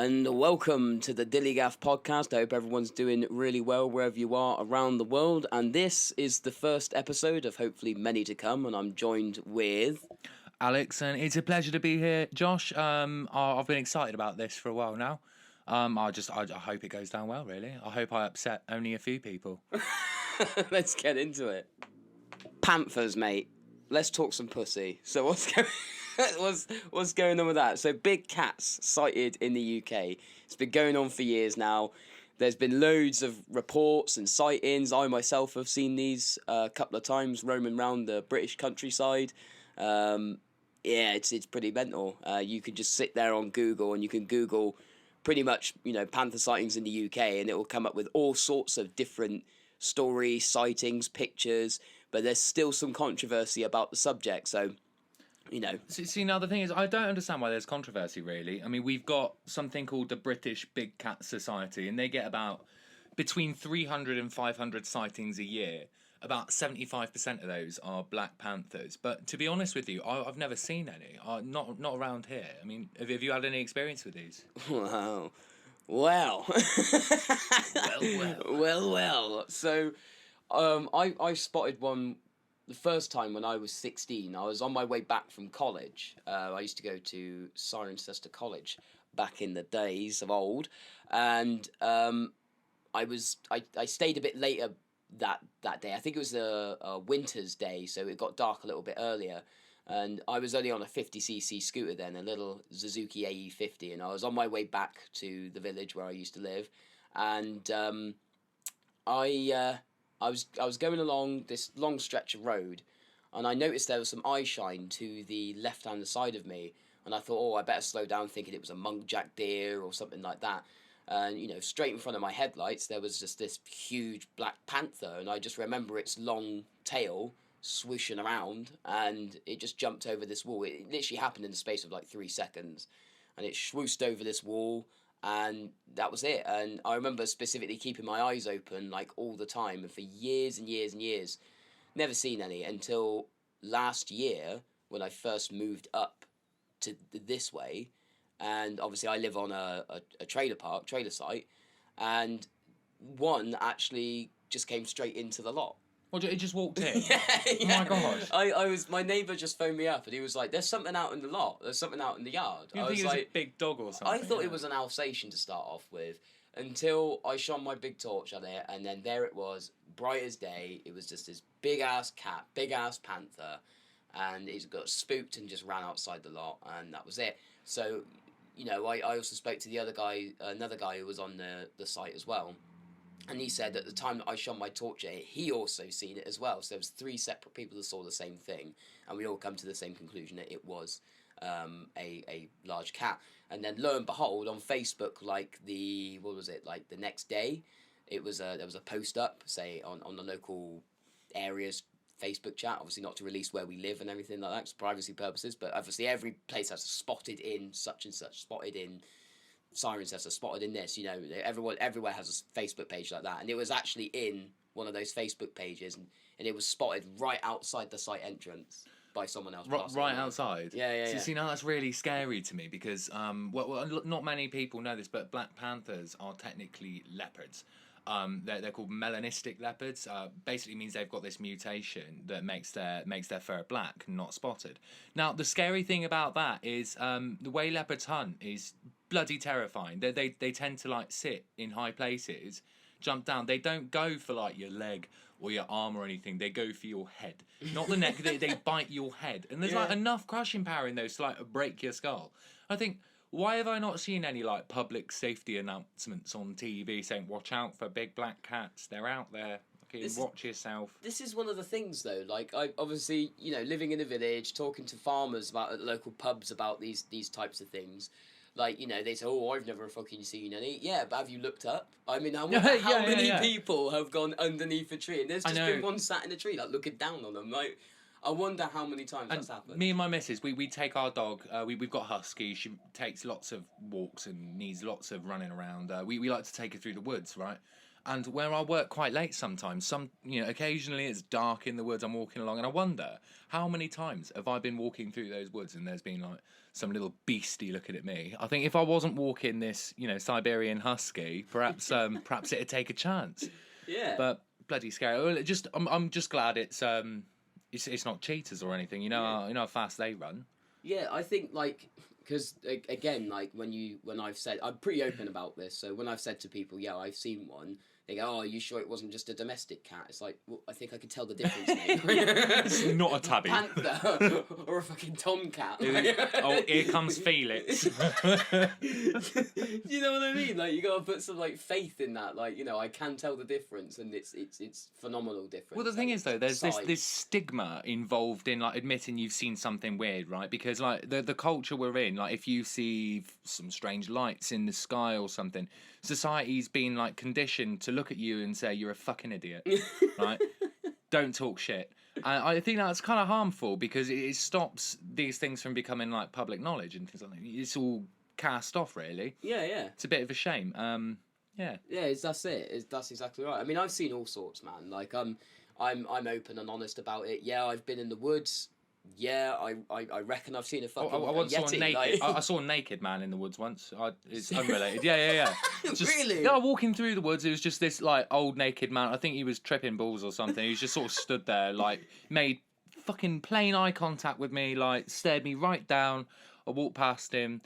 and welcome to the DILLIGAF Podcast. I hope everyone's doing really well wherever you are around the world, and this is the first episode of hopefully many to come, and I'm joined with... Alex, and it's a pleasure to be here. Josh, I've been excited about this for a while now. I hope it goes down well, really. I hope I upset only a few people. Let's get into it. Panthers, mate. Let's talk some pussy. So what's going on with that? So big cats sighted in the UK. It's been going on for years now. There's been loads of reports and sightings. I myself have seen these a couple of times roaming around the British countryside. It's pretty mental. You can just sit there on Google and you can Google pretty much, panther sightings in the UK, and it will come up with all sorts of different stories, sightings, pictures, but there's still some controversy about the subject, so, See, now the thing is, I don't understand why there's controversy, really. I mean, we've got something called the British Big Cat Society, and they get about between 300 and 500 sightings a year. About 75% of those are black panthers. But to be honest with you, I've never seen any. Not around here. I mean, have you had any experience with these? Wow. Well. Well. So, I spotted one the first time when I was 16. I was on my way back from college. I used to go to Cirencester College back in the days of old. And I stayed a bit later that day. I think it was a winter's day, so it got dark a little bit earlier, and I was only on a 50cc scooter then, a little Suzuki AE50, and I was on my way back to the village where I used to live, and I was going along this long stretch of road, and I noticed there was some eye shine to the left hand side of me, and I thought, I better slow down, thinking it was a muntjac deer or something like that. And, straight in front of my headlights, there was just this huge black panther, and I just remember its long tail swooshing around, and it just jumped over this wall. It literally happened in the space of like 3 seconds, and it swooshed over this wall, and that was it. And I remember specifically keeping my eyes open like all the time, and for years and years and years, never seen any until last year when I first moved up to this way. And obviously I live on a trailer site, and one actually just came straight into the lot. Well, it just walked in? Yeah. Oh my gosh. My neighbour just phoned me up, and he was like, there's something out in the lot, there's something out in the yard. You think it was a big dog or something? I thought it was an Alsatian to start off with, until I shone my big torch at it, and then there it was, bright as day. It was just this big-ass cat, big-ass panther, and it got spooked and just ran outside the lot, and that was it. So... I also spoke to another guy who was on the site as well, and he said at the time that I shone my torch at it, he also seen it as well. So there was 3 separate people that saw the same thing, and we all come to the same conclusion that it was a large cat. And then lo and behold, on Facebook, the next day, there was a post up, say on the local areas Facebook chat, obviously not to release where we live and everything like that, for privacy purposes, but obviously every place has spotted in such and such, spotted in Cirencester, spotted in this, everywhere has a Facebook page like that, and it was actually in one of those Facebook pages, and it was spotted right outside the site entrance by someone else. Right outside? Yeah. See, now that's really scary to me, because, not many people know this, but black panthers are technically leopards. They're called melanistic leopards. Basically means they've got this mutation that makes their fur black, not spotted. Now, the scary thing about that is the way leopards hunt is bloody terrifying. They tend to sit in high places, jump down. They don't go for your leg or your arm or anything. They go for your head, not the neck. They bite your head, and there's enough crushing power in those to break your skull. I think. Why have I not seen any public safety announcements on TV saying, watch out for big black cats, they're out there, watch yourself? This is one of the things though, I obviously, living in a village, talking to farmers at local pubs about these types of things, they say, I've never fucking seen any. Yeah, but have you looked up? I mean, how many people have gone underneath a tree, and there's just been one sat in a tree, looking down on them, I wonder how many times that's happened. Me and my missus, we take our dog. We've got Husky. She takes lots of walks and needs lots of running around. We like to take her through the woods, right? And where I work quite late sometimes, occasionally it's dark in the woods, I'm walking along, and I wonder how many times have I been walking through those woods and there's been like some little beastie looking at me. I think if I wasn't walking this, Siberian husky, perhaps it'd take a chance. Yeah. But bloody scary. I'm just glad it's not cheetahs or anything. You know how fast they run. Yeah, I think because again, when I've said, I'm pretty open about this. So when I've said to people, yeah, I've seen one, they go, "Oh, are you sure it wasn't just a domestic cat?" It's like, well, I think I could tell the difference, mate. It's not a tabby. Panther or a fucking tomcat. Oh, here comes Felix. You know what I mean? Like, you gotta put some faith in that. I can tell the difference, and it's phenomenal difference. Well, the thing is though, there's this stigma involved in admitting you've seen something weird, right? Because the culture we're in, if you see some strange lights in the sky or something, society's been conditioned to look at you and say you're a fucking idiot, right? Don't talk shit. I think that's kind of harmful because it stops these things from becoming public knowledge and things like that. It's all cast off, really. Yeah. It's a bit of a shame. Yeah. Yeah, that's it. That's exactly right. I mean, I've seen all sorts, man. I'm open and honest about it. Yeah, I've been in the woods. Yeah, I reckon I've seen a fucking I once yeti, saw a naked. I saw a naked man in the woods once. It's unrelated. Yeah. Really? Yeah, walking through the woods. It was just this old naked man. I think he was tripping balls or something. He was just sort of stood there, made fucking plain eye contact with me, stared me right down. I walked past him.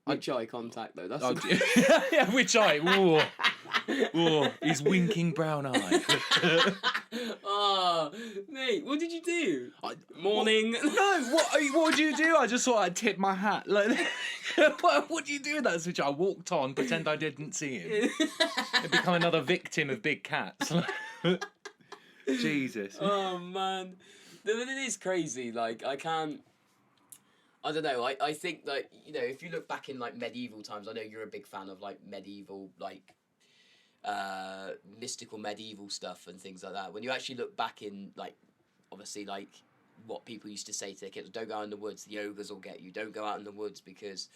Which eye contact though? That's yeah, which eye? Ooh, his winking brown eye. Oh, mate, what did you do? Morning. What did you do? I just thought I'd tip my hat. What do you do in that situation? I walked on, pretend I didn't see him. I'd become another victim of big cats. Jesus. Oh man, it is crazy. I don't know. I think if you look back in medieval times, I know you're a big fan of medieval mystical medieval stuff and things like that. When you actually look back in obviously what people used to say to their kids, don't go out in the woods, the ogres will get you. Don't go out in the woods because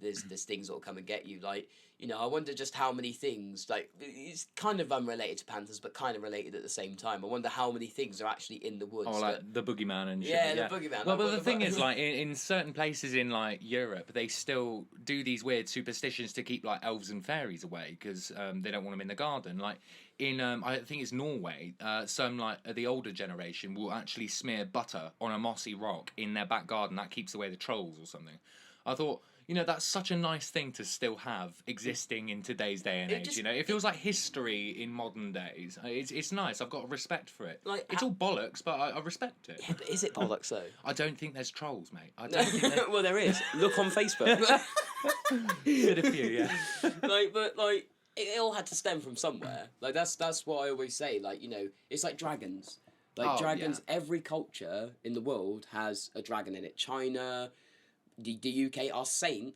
there's things that will come and get you. I wonder just how many things, it's kind of unrelated to panthers, but kind of related at the same time. I wonder how many things are actually in the woods. Oh, the boogeyman and shit. Yeah, the boogeyman. Well, but the thing is, in certain places in Europe, they still do these weird superstitions to keep elves and fairies away because they don't want them in the garden. In I think it's Norway, some the older generation will actually smear butter on a mossy rock in their back garden. That keeps away the trolls or something. I thought, that's such a nice thing to still have existing in today's day and age. It feels like history in modern days. It's nice. I've got respect for it. It's all bollocks, but I respect it. Yeah, but is it bollocks though? I don't think there's trolls, mate. I don't think well, there is. Look on Facebook. Bit a few, yeah. It all had to stem from somewhere. That's what I always say. It's like dragons. Dragons. Yeah. Every culture in the world has a dragon in it. China. The UK, our saint,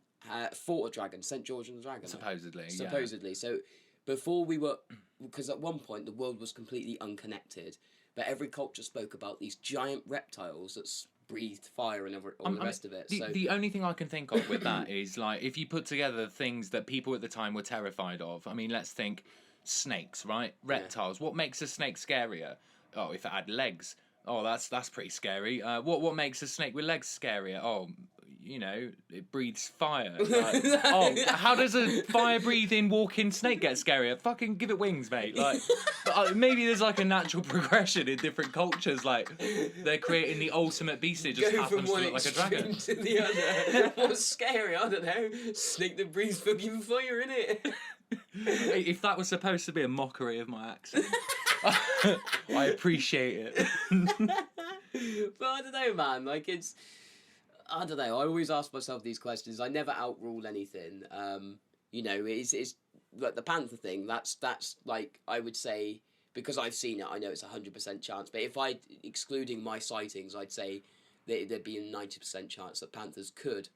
fought a dragon, St. George and the Dragon. Supposedly. Yeah. So before because at one point the world was completely unconnected, but every culture spoke about these giant reptiles that breathed fire and all the rest of it. The only thing I can think of with that is if you put together things that people at the time were terrified of. I mean, let's think snakes, right? Reptiles. Yeah. What makes a snake scarier? Oh, if it had legs. Oh, that's pretty scary. What makes a snake with legs scarier? Oh, it breathes fire. How does a fire-breathing, walking snake get scarier? Fucking give it wings, mate. Maybe there's a natural progression in different cultures. They're creating the ultimate beast. It just happens to look like a dragon. To the other. What's scary? I don't know. Snake that breathes fucking fire, innit? If that was supposed to be a mockery of my accent, I appreciate it. But I don't know, man. I don't know. I always ask myself these questions. I never outrule anything. It's the panther thing. That's I would say, because I've seen it, I know it's 100% chance. But if excluding my sightings, I'd say there'd be a 90% chance that panthers could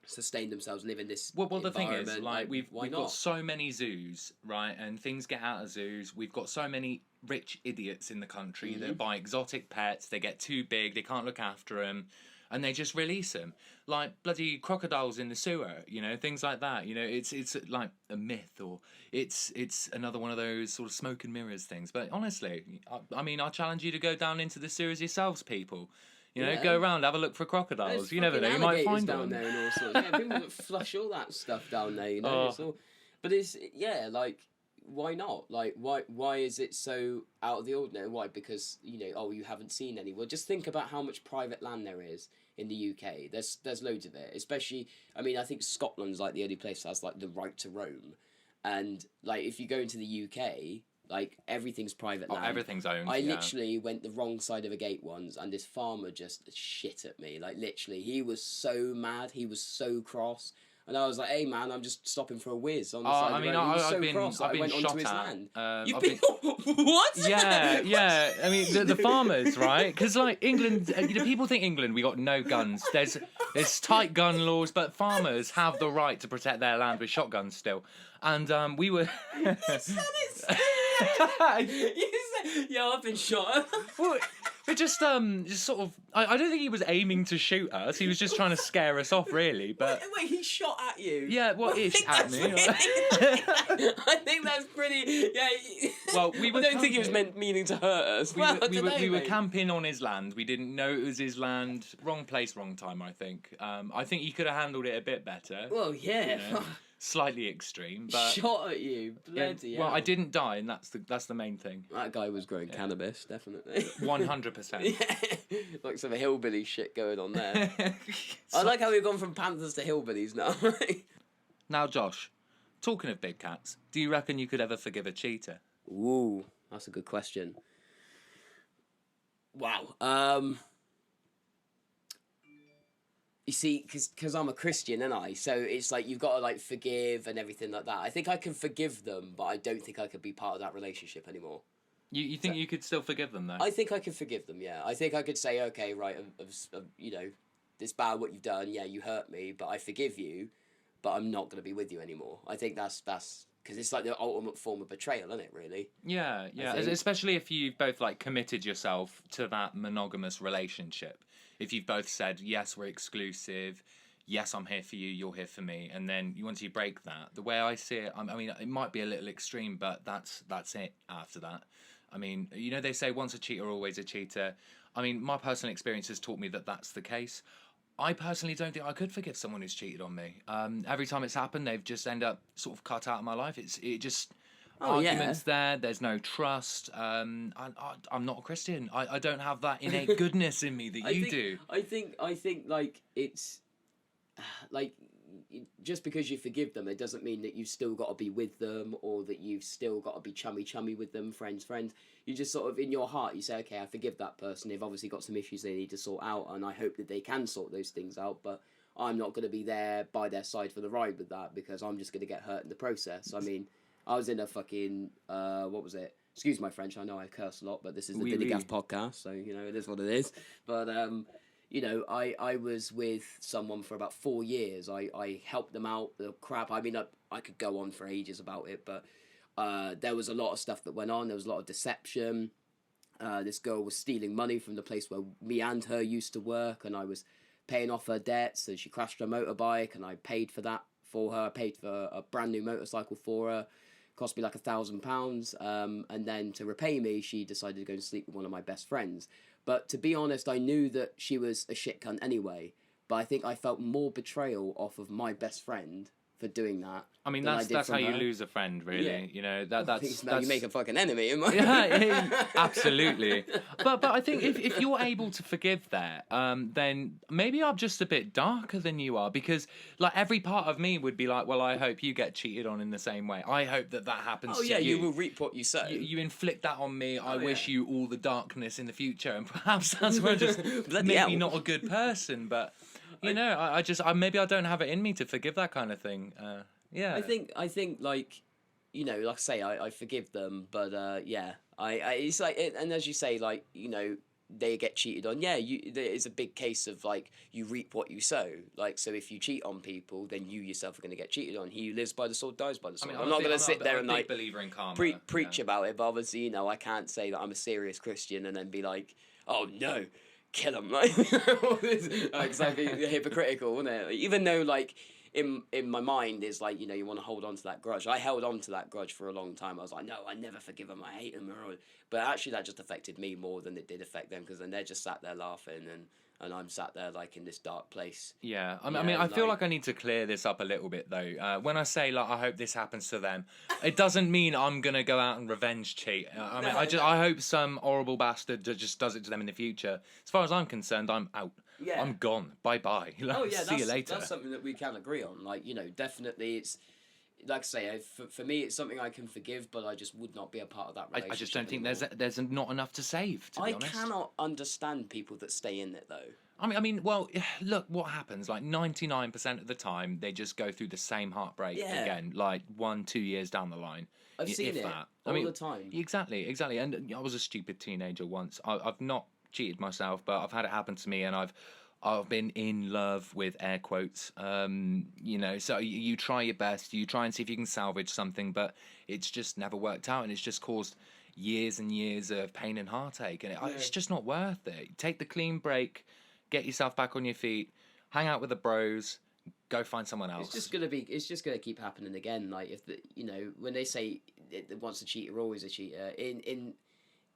sustain themselves, live in this well the thing is, we've not? Got so many zoos, right, and things get out of zoos. We've got so many rich idiots in the country that buy exotic pets. They get too big, they can't look after them, and they just release them like bloody crocodiles in the sewer, you know, things like that. You know, it's like a myth, or it's another one of those sort of smoke and mirrors things. But honestly, I mean, I challenge you to go down into the sewers yourselves, people. You know, go around, have a look for crocodiles. There's you never know, you might find down one. there and all sorts. Yeah, people that flush all that stuff down there, you know. It's all, but it's like, why not? Like, why is it so out of the ordinary? Why? Because, you know, oh, you haven't seen any. Well, just think about how much private land there is in the UK. There's loads of it. Especially, I mean, I think Scotland's like the only place that has like the right to roam, and like if you go into the UK. Like, everything's private land. Everything's owned, I literally went the wrong side of a gate once, and this farmer just shit at me. Like, literally, he was so mad. He was so cross. And I was like, hey, man, I'm just stopping for a whiz on the side of the road. He was so cross that I went onto his land. You've been... What? Yeah. I mean, the farmers, right? Because, like, England, you know, people think England, we got no guns. There's tight gun laws, but farmers have the right to protect their land with shotguns still. And we were... You said it. Yeah, I've been shot. Well, it just sort of. I don't think he was aiming to shoot us. He was just trying to scare us off, really. But wait, he shot at you? Yeah, ish at me. I think that's pretty. Yeah. Well, I don't think he was meaning to hurt us. We were camping on his land. We didn't know it was his land. Wrong place, wrong time. I think. I think he could have handled it a bit better. Well, yeah. You know? Slightly extreme, but shot at you. Bloody hell. Well, I didn't die, and that's the main thing. That guy was growing cannabis, definitely. 100%. Yeah. Like some hillbilly shit going on there. I like how we've gone from panthers to hillbillies now. Now, Josh, talking of big cats, do you reckon you could ever forgive a cheater? Ooh, that's a good question. Wow. You see, because I'm a Christian, and so it's like you've got to like forgive and everything like that. I think I can forgive them, but I don't think I could be part of that relationship anymore. You think you could still forgive them though? I think I can forgive them. Yeah, I think I could say, okay, right, you know, it's bad what you've done. Yeah, you hurt me, but I forgive you, but I'm not going to be with you anymore. I think that's because it's like the ultimate form of betrayal, isn't it? Really. Yeah. Especially if you've both like committed yourself to that monogamous relationship. If you've both said, yes, we're exclusive, yes, I'm here for you, you're here for me, and then once you break that, the way I see it, I mean, it might be a little extreme, but that's it after that. I mean, you know, they say once a cheater, always a cheater. I mean, my personal experience has taught me that that's the case. I personally don't think I could forgive someone who's cheated on me. Every time it's happened, they've just ended up sort of cut out of my life. It just... arguments there's no trust. I'm not a Christian. I don't have that innate goodness in me that you do. I think like it's like just because you forgive them, it doesn't mean that you've still got to be with them or that you've still got to be chummy with them, friends. You just sort of in your heart you say, okay, I forgive that person. They've obviously got some issues they need to sort out, and I hope that they can sort those things out. But I'm not going to be there by their side for the ride with that because I'm just going to get hurt in the process. I mean. I was in a fucking, what was it? Excuse my French, I know I curse a lot, but this is the DILLIGAF podcast, so, you know, it is what it is. But, you know, I was with someone for about 4 years. I helped them out, the crap. I mean, I could go on for ages about it, but there was a lot of stuff that went on. There was a lot of deception. This girl was stealing money from the place where me and her used to work, and I was paying off her debts, so she crashed her motorbike, and I paid for that for her. I paid for a brand new motorcycle for her. Cost me like £1,000, and then to repay me, she decided to go and sleep with one of my best friends. But to be honest, I knew that she was a shit cunt anyway, but I think I felt more betrayal off of my best friend for doing that. I mean, that's how you lose a friend, really. Yeah. You know, that's you make a fucking enemy, am I? Yeah, absolutely. But I think if you're able to forgive that, then maybe I'm just a bit darker than you are, because like every part of me would be like, well, I hope you get cheated on in the same way. I hope that happens. Oh yeah, you will reap what you sow. You inflict that on me. I wish you all the darkness in the future, and perhaps that's where just maybe not a good person, but. You know, I maybe I don't have it in me to forgive that kind of thing. Yeah. I think like, you know, like I say, I forgive them, but yeah, it's like, and as you say, like, you know, they get cheated on. Yeah, it's a big case of like you reap what you sow. Like, so if you cheat on people, then you yourself are going to get cheated on. He who lives by the sword dies by the sword. I mean, I'm not going to sit there and like believer in karma, preach about it, but obviously, you know, I can't say that I'm a serious Christian and then be like, oh no. kill them, like, because I'd be hypocritical, wouldn't it? Even though, like, in my mind is like, you know, you want to hold on to that grudge. I held on to that grudge for a long time. I was like, no, I never forgive them. I hate them. But actually, that just affected me more than it did affect them, because then they're just sat there laughing, and I'm sat there like in this dark place. Yeah, I mean, I feel like I need to clear this up a little bit though. When I say like I hope this happens to them, it doesn't mean I'm gonna go out and revenge cheat. I mean, I hope some horrible bastard just does it to them in the future. As far as I'm concerned, I'm out. Yeah. I'm gone. Bye bye. See you later. That's something that we can agree on. Like, you know, definitely it's, like I say, for me, it's something I can forgive, but I just would not be a part of that relationship. I just don't think there's not enough to save, to be honest. I cannot understand people that stay in it, though. I mean, well, look what happens. Like 99% of the time, they just go through the same heartbreak again, like 1-2 years down the line. I've seen it all the time. Exactly. And I was a stupid teenager once. I've not cheated myself, but I've had it happen to me, and I've been in love with air quotes. You know, so you try your best, you try and see if you can salvage something, but it's just never worked out, and it's just caused years and years of pain and heartache, and it's just not worth it. Take the clean break, get yourself back on your feet, hang out with the bros, go find someone else. It's just gonna keep happening again. Like, if you know, when they say once a cheater, always a cheater.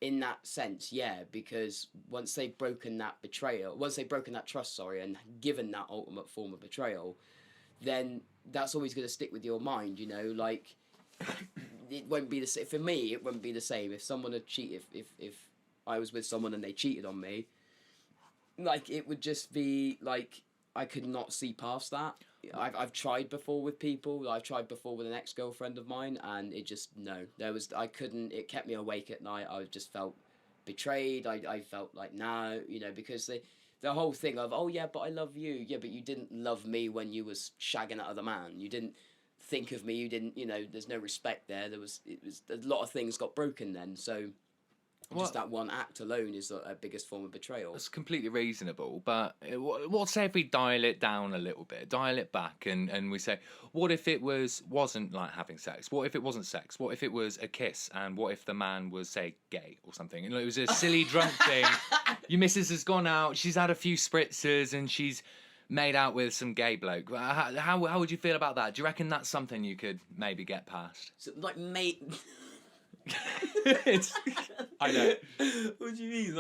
In that sense, yeah, because once they've broken that trust, and given that ultimate form of betrayal, then that's always going to stick with your mind, you know, like, it won't be the same. For me, it wouldn't be the same if someone had cheated, if I was with someone and they cheated on me, like, it would just be, like, I could not see past that. I've tried before with people. I've tried before with an ex-girlfriend of mine, and it just, no. I couldn't, it kept me awake at night. I just felt betrayed. I felt like, no, you know, because the whole thing of, oh yeah, but I love you. Yeah, but you didn't love me when you was shagging that other man. You didn't think of me. You didn't, you know, there's no respect there. It was a lot of things got broken then, so... Just that one act alone is a biggest form of betrayal. It's completely reasonable, but what say if we dial it down a little bit, dial it back, and we say, what if it wasn't like having sex? What if it wasn't sex? What if it was a kiss? And what if the man was, say, gay or something? And it was a silly drunk thing. Your missus has gone out, she's had a few spritzers, and she's made out with some gay bloke. How would you feel about that? Do you reckon that's something you could maybe get past? So, like, mate... I know. What do you mean?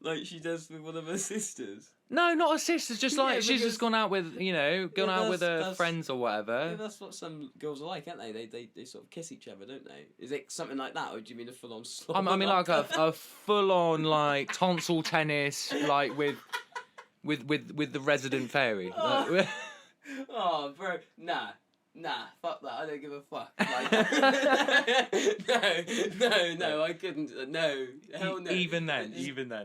Like she does with one of her sisters? No, not her sisters. Just like she's just gone out with, you know, with her friends or whatever. Yeah, that's what some girls are like, aren't they? They sort of kiss each other, don't they? Is it something like that, or do you mean a full on? I mean like a full on like tonsil tennis, like with the resident fairy. Oh, oh bro, Nah, fuck that. I don't give a fuck. Like, no, I couldn't. No, hell no. Even then.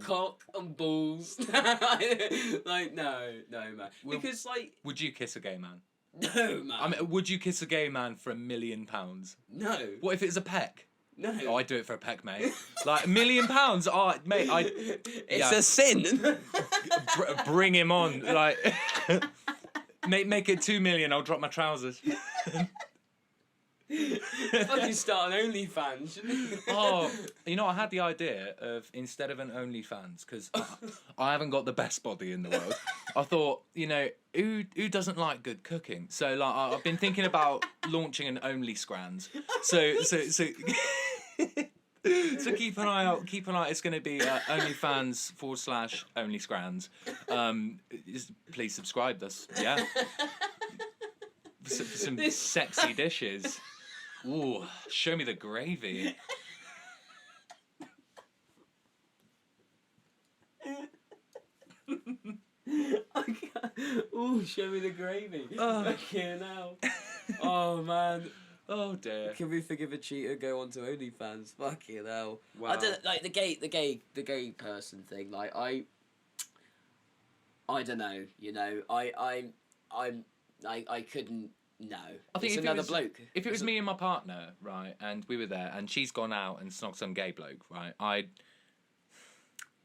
Cock and balls. Like, no, man. Because, like... Would you kiss a gay man? No, man. I mean, would you kiss a gay man for £1 million? No. What if it's a peck? No. Oh, I'd do it for a peck, mate. Like, £1 million? Oh, mate, It's a sin. Bring him on. Like... Make it 2 million. I'll drop my trousers. Fucking start an OnlyFans, shouldn't you? Oh, you know, I had the idea of, instead of an OnlyFans, because I haven't got the best body in the world. I thought, you know, who doesn't like good cooking? So like, I've been thinking about launching an OnlyScrans. So. So keep an eye out. It's going to be OnlyFans/OnlyScrans. Please subscribe us. Yeah. For some sexy dishes. Ooh, show me the gravy. Ooh, show me the gravy. Okay, now. Oh man. Oh dear. Can we forgive a cheater? Go on to OnlyFans. Fucking hell. Wow. I don't like the gay person thing. Like I don't know. You know, I couldn't. No. I think it's another bloke. If it was me and my partner, right, and we were there, and she's gone out and snogged some gay bloke, right,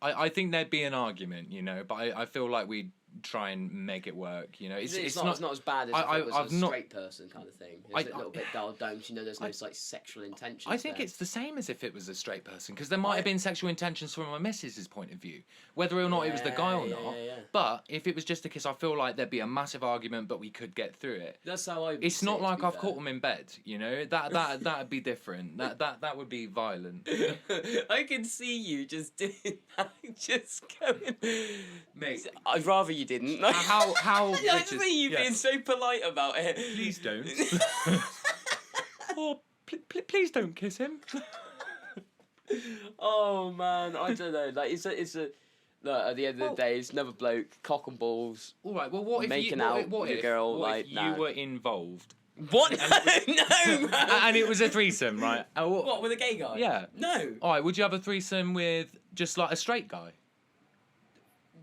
I think there'd be an argument, you know, but I feel like we'd try and make it work. You know, it's not as bad as if it was a straight person kind of thing. It's a little bit dull domed. You know, there's no like sexual intention. I think it's the same as if it was a straight person, because there might have been sexual intentions from my missus's point of view, whether or not it was the guy or not. Yeah. But if it was just a kiss, I feel like there'd be a massive argument, but we could get through it. That's how I. It's not like I've caught them in bed. You know, that'd be different. That would be violent. I can see you just doing that, just going. Mate, I'd rather you didn't. How? I see you being so polite about it. Please don't. Oh, please don't kiss him. Oh man, I don't know. Like it's a. Look, at the end of the day, it's another bloke, cock and balls. All right. Well, what if making out with a girl? What if you were involved? What? No, man. And it was a threesome, right? What, with a gay guy? Yeah. No. All right. Would you have a threesome with just like a straight guy?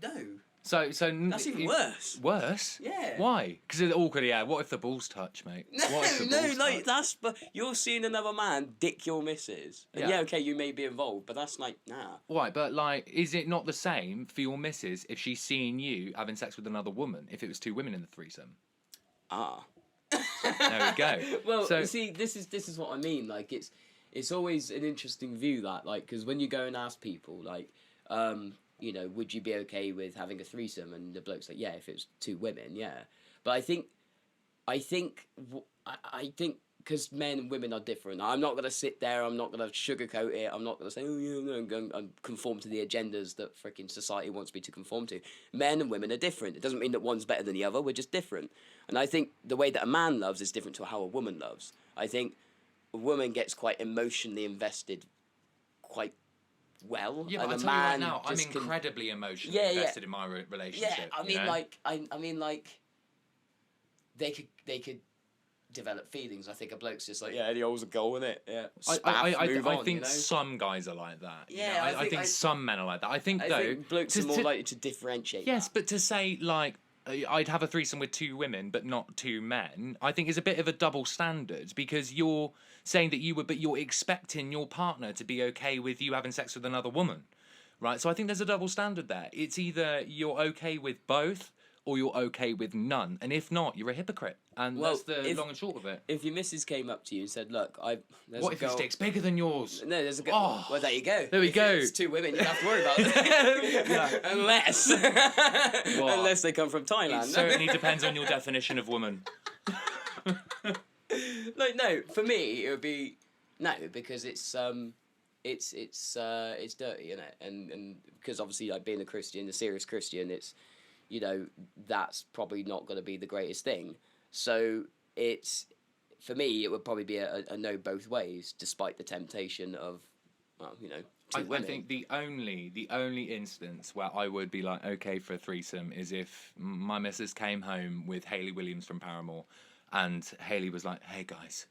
No. So that's even worse. Worse? Yeah. Why? Because it's awkward. Yeah. What if the balls touch, mate? What if the balls touch? That's. But you're seeing another man dick your missus. And yeah, okay, you may be involved, but that's like nah. Right, but like, is it not the same for your missus if she's seeing you having sex with another woman? If it was two women in the threesome? Ah. There we go. Well, so, see, this is what I mean. Like, it's always an interesting view that, like, because when you go and ask people, like, you know, would you be okay with having a threesome? And the bloke's like, yeah, if it's two women, yeah. But I think because men and women are different. I'm not gonna sit there. I'm not gonna sugarcoat it. I'm not gonna say, oh yeah, I'm going to conform to the agendas that freaking society wants me to conform to. Men and women are different. It doesn't mean that one's better than the other. We're just different. And I think the way that a man loves is different to how a woman loves. I think a woman gets quite emotionally invested, quite well. Yeah, but and I tell you right now, I'm incredibly emotionally invested in my relationship. Yeah, I mean, like, they could develop feelings. I think a bloke's just like, yeah, the always a goal, isn't it? Yeah. I think some guys are like that. Yeah, you know? I think some men are like that. I think blokes are more likely to differentiate. Yes, but to say like I'd have a threesome with two women but not two men, I think is a bit of a double standard, because you're saying that but you're expecting your partner to be okay with you having sex with another woman, right? So I think there's a double standard there. It's either you're okay with both or you're okay with none, and if not, you're a hypocrite. And that's the long and short of it. If your missus came up to you and said, "Look, what if his dick's bigger than yours?" No, there's a girl. Oh, well, there you go. There we go. It's two women. You don't have to worry about it. Unless they come from Thailand. It certainly depends on your definition of woman. Like, no, for me it would be no, because it's dirty, isn't it? And because obviously, like, being a Christian, a serious Christian, it's, you know, that's probably not going to be the greatest thing. So it's, for me, it would probably be a no both ways, despite the temptation of, well, you know, two women. I think the only instance where I would be like, okay for a threesome is if my missus came home with Hayley Williams from Paramore, and Hayley was like, hey guys,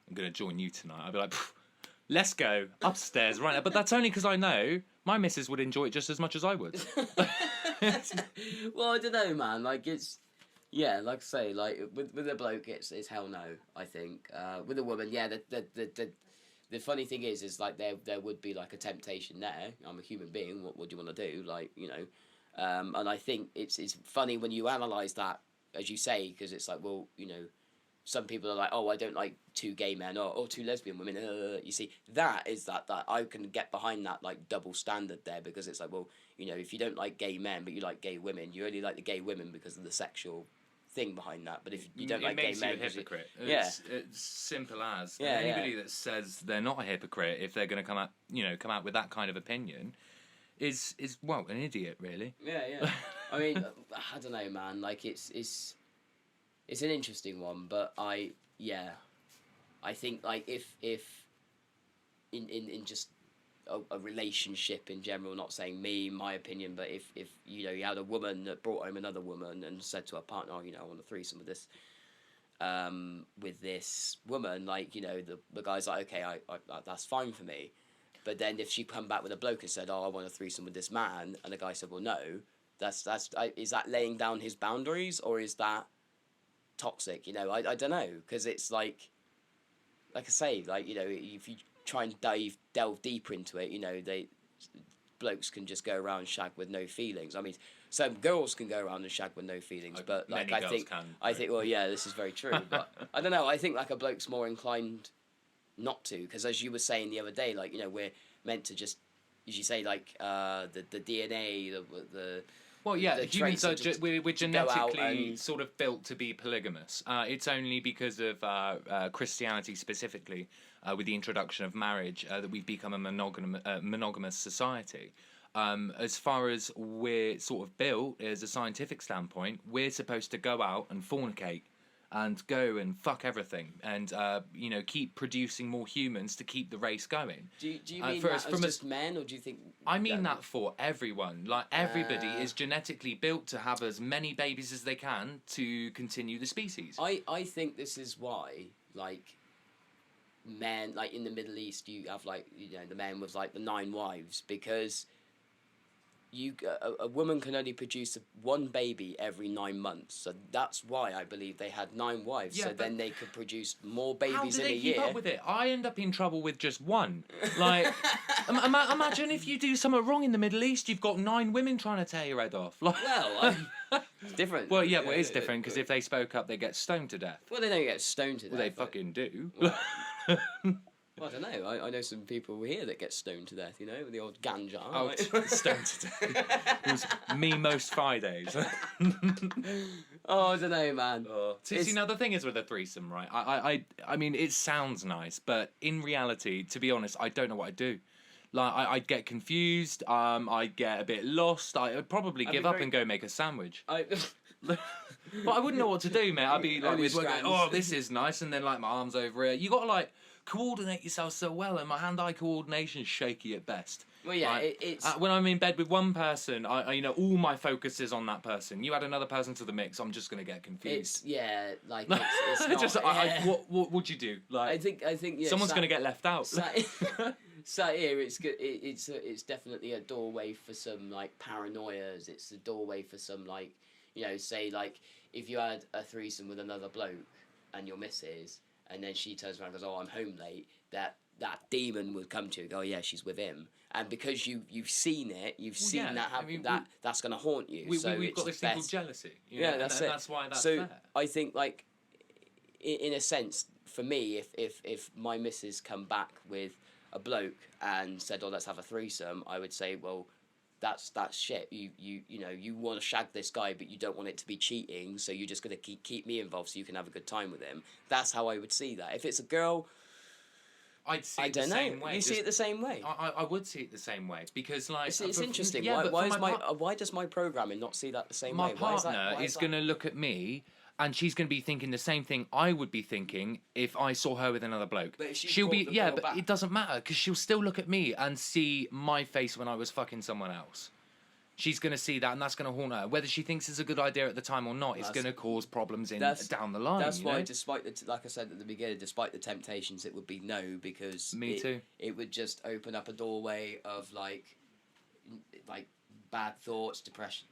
I'm going to join you tonight. I'd be like, let's go upstairs right now. But that's only because I know my missus would enjoy it just as much as I would. Well, I don't know, man. Like, it's, yeah, like I say, like with a bloke, it's hell no. I think with a woman, yeah. The funny thing is like there would be like a temptation there. I'm a human being. What do you want to do? Like, you know, and I think it's funny when you analyse that, as you say, because it's like, well, you know, some people are like, oh, I don't like two gay men or two lesbian women. You see, that I can get behind that, like, double standard there, because it's like, well, you know, if you don't like gay men but you like gay women, you only like the gay women because of the sexual thing behind that. But if you don't like gay men, it makes you a hypocrite. It's simple as. Yeah, anybody that says they're not a hypocrite, if they're going to come out with that kind of opinion, is well, an idiot, really. Yeah. I mean, I don't know, man. Like, it's an interesting one, but I think, like, if in just a relationship in general, not saying my opinion, but if you know, you had a woman that brought home another woman and said to her partner, oh, you know, I want a threesome with this woman, like, you know, the guy's like, okay, I that's fine for me. But then if she come back with a bloke and said, oh, I want a threesome with this man, and the guy said, well, no, that's is that laying down his boundaries, or is that toxic? You know, I don't know, because it's like I say, like, you know, if you try and delve deeper into it, you know, blokes can just go around shag with no feelings. I mean, some girls can go around and shag with no feelings, but like many girls can, I think, well, yeah, this is very true, but I don't know. I think like a bloke's more inclined not to, because as you were saying the other day, like, you know, we're meant to just, as you say, like the DNA, the well, yeah, the humans traits are we're genetically and... sort of built to be polygamous. It's only because of Christianity specifically, with the introduction of marriage, that we've become a monogamous society. As far as we're sort of built as a scientific standpoint, we're supposed to go out and fornicate and go and fuck everything and you know, keep producing more humans to keep the race going. Do you mean that as just men, or do you think... I mean that for everyone. Like, everybody is genetically built to have as many babies as they can to continue the species. I think this is why, like, men, like in the Middle East, you have, like, you know, the men with like the 9 wives, because a woman can only produce one baby every 9 months, so that's why I believe they had 9 wives. Yeah, so then they could produce more babies in a year. How do they keep up with it? I end up in trouble with just one. Like, imagine if you do something wrong in the Middle East, you've got 9 women trying to tear your head off. Like, well, it's different. Well, yeah, well, it is different, because if they spoke up, they get stoned to death. Well, they don't get stoned to death. Well, they fucking do. Well, I don't know. I know some people here that get stoned to death, you know, with the old ganja. Oh, right? Stoned to death. It was me most Fridays. Oh, I don't know, man. See, now the thing is with a threesome, right? I mean, it sounds nice, but in reality, to be honest, I don't know what I'd do. Like, I'd get confused. I'd get a bit lost. I'd probably give up and go make a sandwich. But I wouldn't know what to do, mate. I'd be like, oh, this is nice, and then like my arms over it. You got to like coordinate yourself so well, and my hand-eye coordination is shaky at best. Well, yeah, like, it's when I'm in bed with one person, I you know, all my focus is on that person. You add another person to the mix, I'm just gonna get confused. It's not, just what would you do? Like, I think yeah, someone's gonna get left out. Sat here, it's good. It's definitely a doorway for some like paranoias. It's a doorway for some, like, you know, say like if you had a threesome with another bloke and your missus, and then she turns around and goes, "Oh, I'm home late," that demon would come to you and go, "Oh, yeah, she's with him." And because you've seen it, that happen, I mean, that's going to haunt you. We've got this thing called jealousy. Yeah, that's it. That's why that's so fair. I think, like, in a sense, for me, if my missus come back with a bloke and said, "Oh, let's have a threesome," I would say, well, that's shit. You know, you want to shag this guy, but you don't want it to be cheating, so you're just going to keep me involved so you can have a good time with him. That's how I would see that. If it's a girl, I'd see it the same way. You see it the same way? I would see it the same way, because like it's interesting. Yeah, why does my programming not see that the same way? My partner is going to look at me, and she's going to be thinking the same thing I would be thinking if I saw her with another bloke. But she'll be but it doesn't matter, because she'll still look at me and see my face when I was fucking someone else. She's going to see that, and that's going to haunt her. Whether she thinks it's a good idea at the time or not, it's going to cause problems down the line. That's why, despite like I said at the beginning, despite the temptations, it would be no, because it would just open up a doorway of like bad thoughts, depressed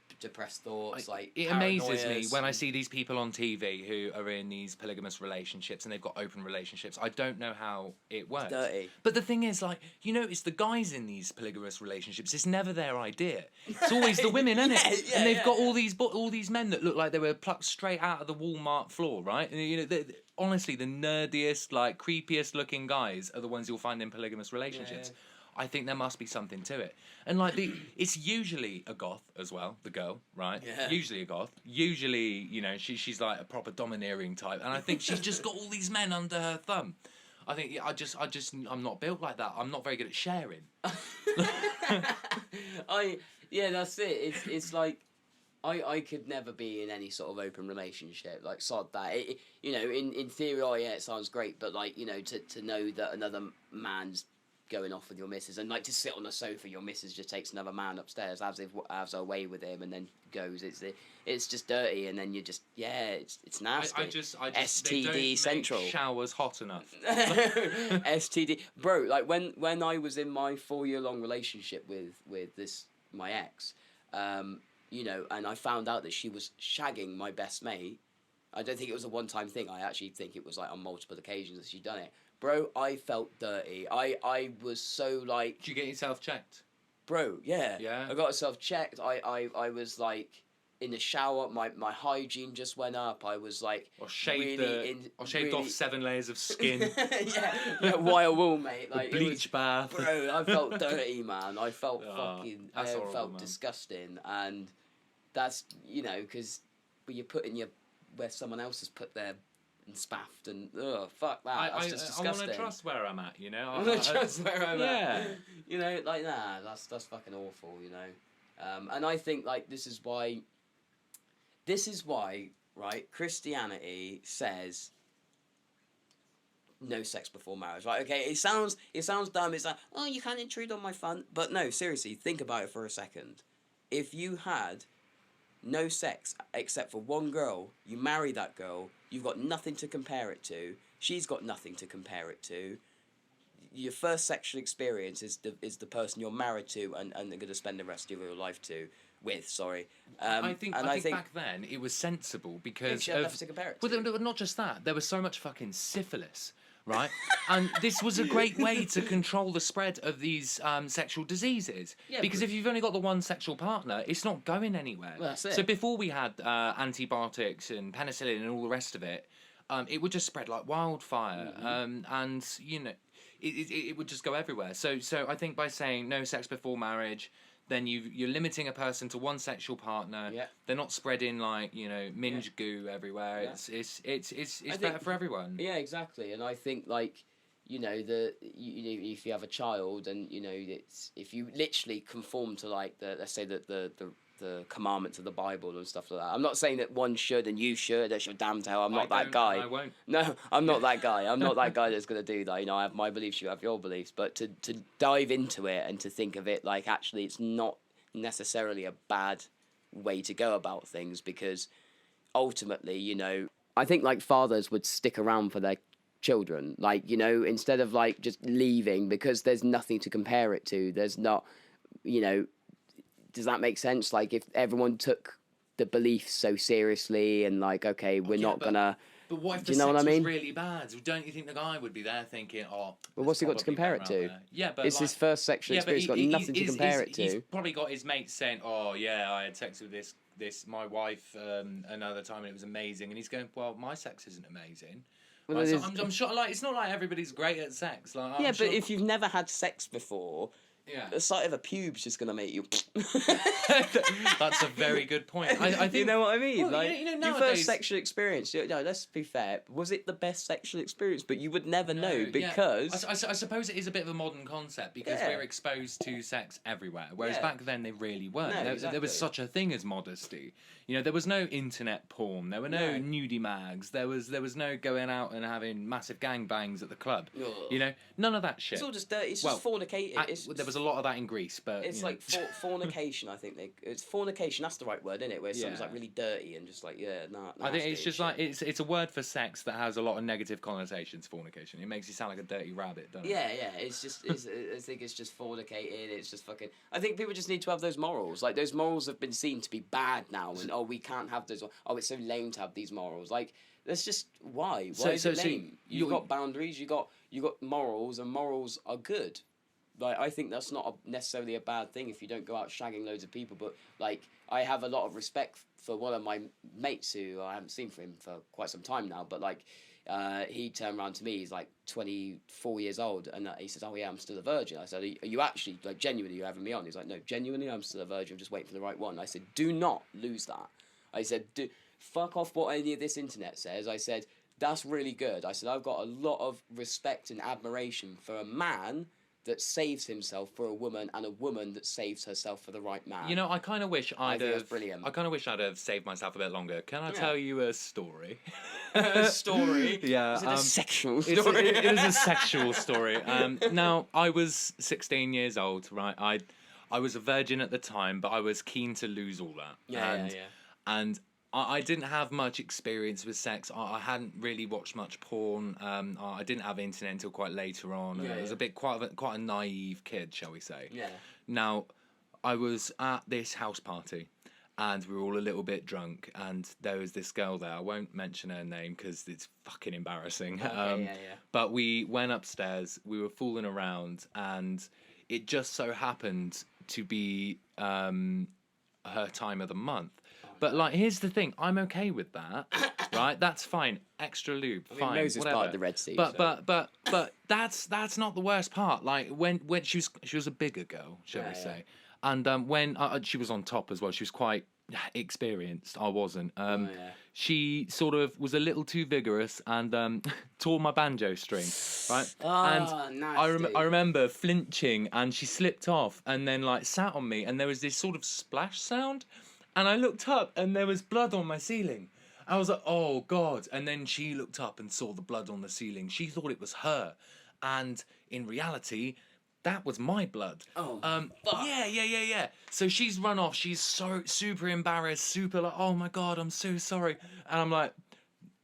thoughts. It amazes me when I see these people on TV who are in these polygamous relationships and they've got open relationships. I don't know how it works. It's dirty. But the thing is, like, you know, it's the guys in these polygamous relationships. It's never their idea. It's always the women, isn't it? Yeah, and they've got all these men that look like they were plucked straight out of the Walmart floor, right? And you know, honestly, the nerdiest, like, creepiest looking guys are the ones you'll find in polygamous relationships. Yeah. I think there must be something to it. And like it's usually a goth as well, the girl, right? Yeah. Usually a goth. Usually, you know, she's like a proper domineering type. And I think she's just got all these men under her thumb. I think I'm not built like that. I'm not very good at sharing. That's it. It's like I could never be in any sort of open relationship. Like, sod that. You know, in theory, it sounds great, but like, you know, to know that another man's going off with your missus, and like to sit on the sofa, your missus just takes another man upstairs, has her way with him, and then goes. It's just dirty, and then you just it's nasty. I just STD they don't central. Make showers hot enough. STD, bro. Like when I was in my 4-year-long relationship with my ex, you know, and I found out that she was shagging my best mate. I don't think it was a one-time thing. I actually think it was like on multiple occasions that she'd done it. Bro, I felt dirty. I was so like... Did you get yourself checked? Bro, yeah. Yeah. I got myself checked. I was like in the shower. My hygiene just went up. I was like Or shaved really off 7 layers of skin. yeah, wire wool, mate. Like The bleach bath. Bro, I felt dirty, man. I felt That's horrible, felt man. disgusting, and that's because you're putting where someone else has put their and spaffed and fuck that. That's just disgusting. I want to trust where I'm at, you know. I want to trust where I'm yeah. at. You know, like that's fucking awful, you know. And I think like this is why, right? Christianity says no sex before marriage. Right? Okay, it sounds dumb. It's like, oh, you can't intrude on my fun. But no, seriously, think about it for a second. If you had no sex except for one girl, you marry that girl, you've got nothing to compare it to, she's got nothing to compare it to, your first sexual experience is the person you're married to and are going to spend the rest of your life with. I think back then it was sensible because she had nothing to compare it to. Well, not just that, there was so much fucking syphilis, right? And this was a great way to control the spread of these sexual diseases. Yeah, because if you've only got the one sexual partner, it's not going anywhere. Well, that's it. So before we had antibiotics and penicillin and all the rest of it, it would just spread like wildfire. Mm-hmm. And you know, it would just go everywhere. So I think by saying no sex before marriage, then you're limiting a person to one sexual partner. Yeah. They're not spreading like minge goo everywhere. Yeah. It's better for everyone. Yeah, exactly. And I think like if you have a child and it's if you literally conform to like let's say the commandments of the Bible and stuff like that. I'm not saying that one should and you should. That's your damn tell. I'm not that guy. I won't. No, I'm not that guy. I'm not that guy that's going to do that. I have my beliefs. You have your beliefs. But to dive into it and to think of it like actually it's not necessarily a bad way to go about things, because ultimately, I think like fathers would stick around for their children, like instead of like just leaving because there's nothing to compare it to. There's not, does that make sense? Like if everyone took the belief so seriously and like, okay, we're not gonna. But what if the sex was really bad? Don't you think the guy would be there thinking, oh? Well, what's he got to compare it to? Yeah, but it's his first sexual experience. He's got nothing to compare it to. He's probably got his mates saying, oh yeah, I had sex with this my wife another time and it was amazing, and he's going, well, my sex isn't amazing. Well, like, so I'm sure, like, it's not like everybody's great at sex. Like, but if you've never had sex before, the sight of a pube's just going to make you... That's a very good point. I think, you know what I mean? Well, like, nowadays, your first sexual experience, let's be fair, was it the best sexual experience? But you would never know because... I suppose it is a bit of a modern concept because we're exposed to sex everywhere, whereas back then they really weren't. No, there was such a thing as modesty. There was no internet porn, there were no nudie mags, there was no going out and having massive gangbangs at the club. Ugh. None of that shit. It's all just dirty, it's just fornicating. There was a lot of that in Greece, but... It's like fornication, I think. It's fornication, that's the right word, isn't it? Where something's like really dirty and just like, I think it's just like, it's a word for sex that has a lot of negative connotations, fornication. It makes you sound like a dirty rabbit, doesn't it? Yeah, it's just, I think it's just fornicating, it's just fucking... I think people just need to have those morals. Like, those morals have been seen to be bad now, and, we can't have those... Oh, it's so lame to have these morals. Like, that's just... Why? Why is it lame? You've got boundaries, you got morals, and morals are good. Like, I think that's not necessarily a bad thing if you don't go out shagging loads of people, but, like, I have a lot of respect for one of my mates who I haven't seen for him for quite some time now, but, like, he turned around to me, he's, like, 24 years old, and he says, oh, yeah, I'm still a virgin. I said, are you actually, like, genuinely, you're having me on? He's like, no, genuinely, I'm still a virgin, I'm just waiting for the right one. I said, do not lose that. I said, fuck off what any of this internet says. I said, that's really good. I said, I've got a lot of respect and admiration for a man that saves himself for a woman, and a woman that saves herself for the right man. I kind of wish I'd have saved myself a bit longer. Can I tell you a story? A story? Yeah. Is it a sexual story? It is a sexual story. Now, I was 16 years old, right? I was a virgin at the time, but I was keen to lose all that. Yeah. And I didn't have much experience with sex. I hadn't really watched much porn. I didn't have internet until quite later on. I was quite a naive kid, shall we say. Yeah. Now, I was at this house party, and we were all a little bit drunk, and there was this girl there. I won't mention her name because it's fucking embarrassing. Okay, But we went upstairs, we were fooling around, and it just so happened to be her time of the month. But like, here's the thing: I'm okay with that, right? That's fine. Extra lube, I mean, fine, Moses whatever. parted the Red Sea. But so. but that's not the worst part. Like when she was a bigger girl, shall we say, and when she was on top as well. She was quite experienced. I wasn't. She sort of was a little too vigorous and tore my banjo string, right? And I remember flinching, and she slipped off, and then like sat on me, and there was this sort of splash sound, and I looked up, and there was blood on my ceiling. I was like, oh God. And then she looked up and saw the blood on the ceiling. She thought it was her. And in reality, that was my blood. Oh, fuck. Yeah. So she's run off. She's so super embarrassed, super like, oh my God, I'm so sorry. And I'm like,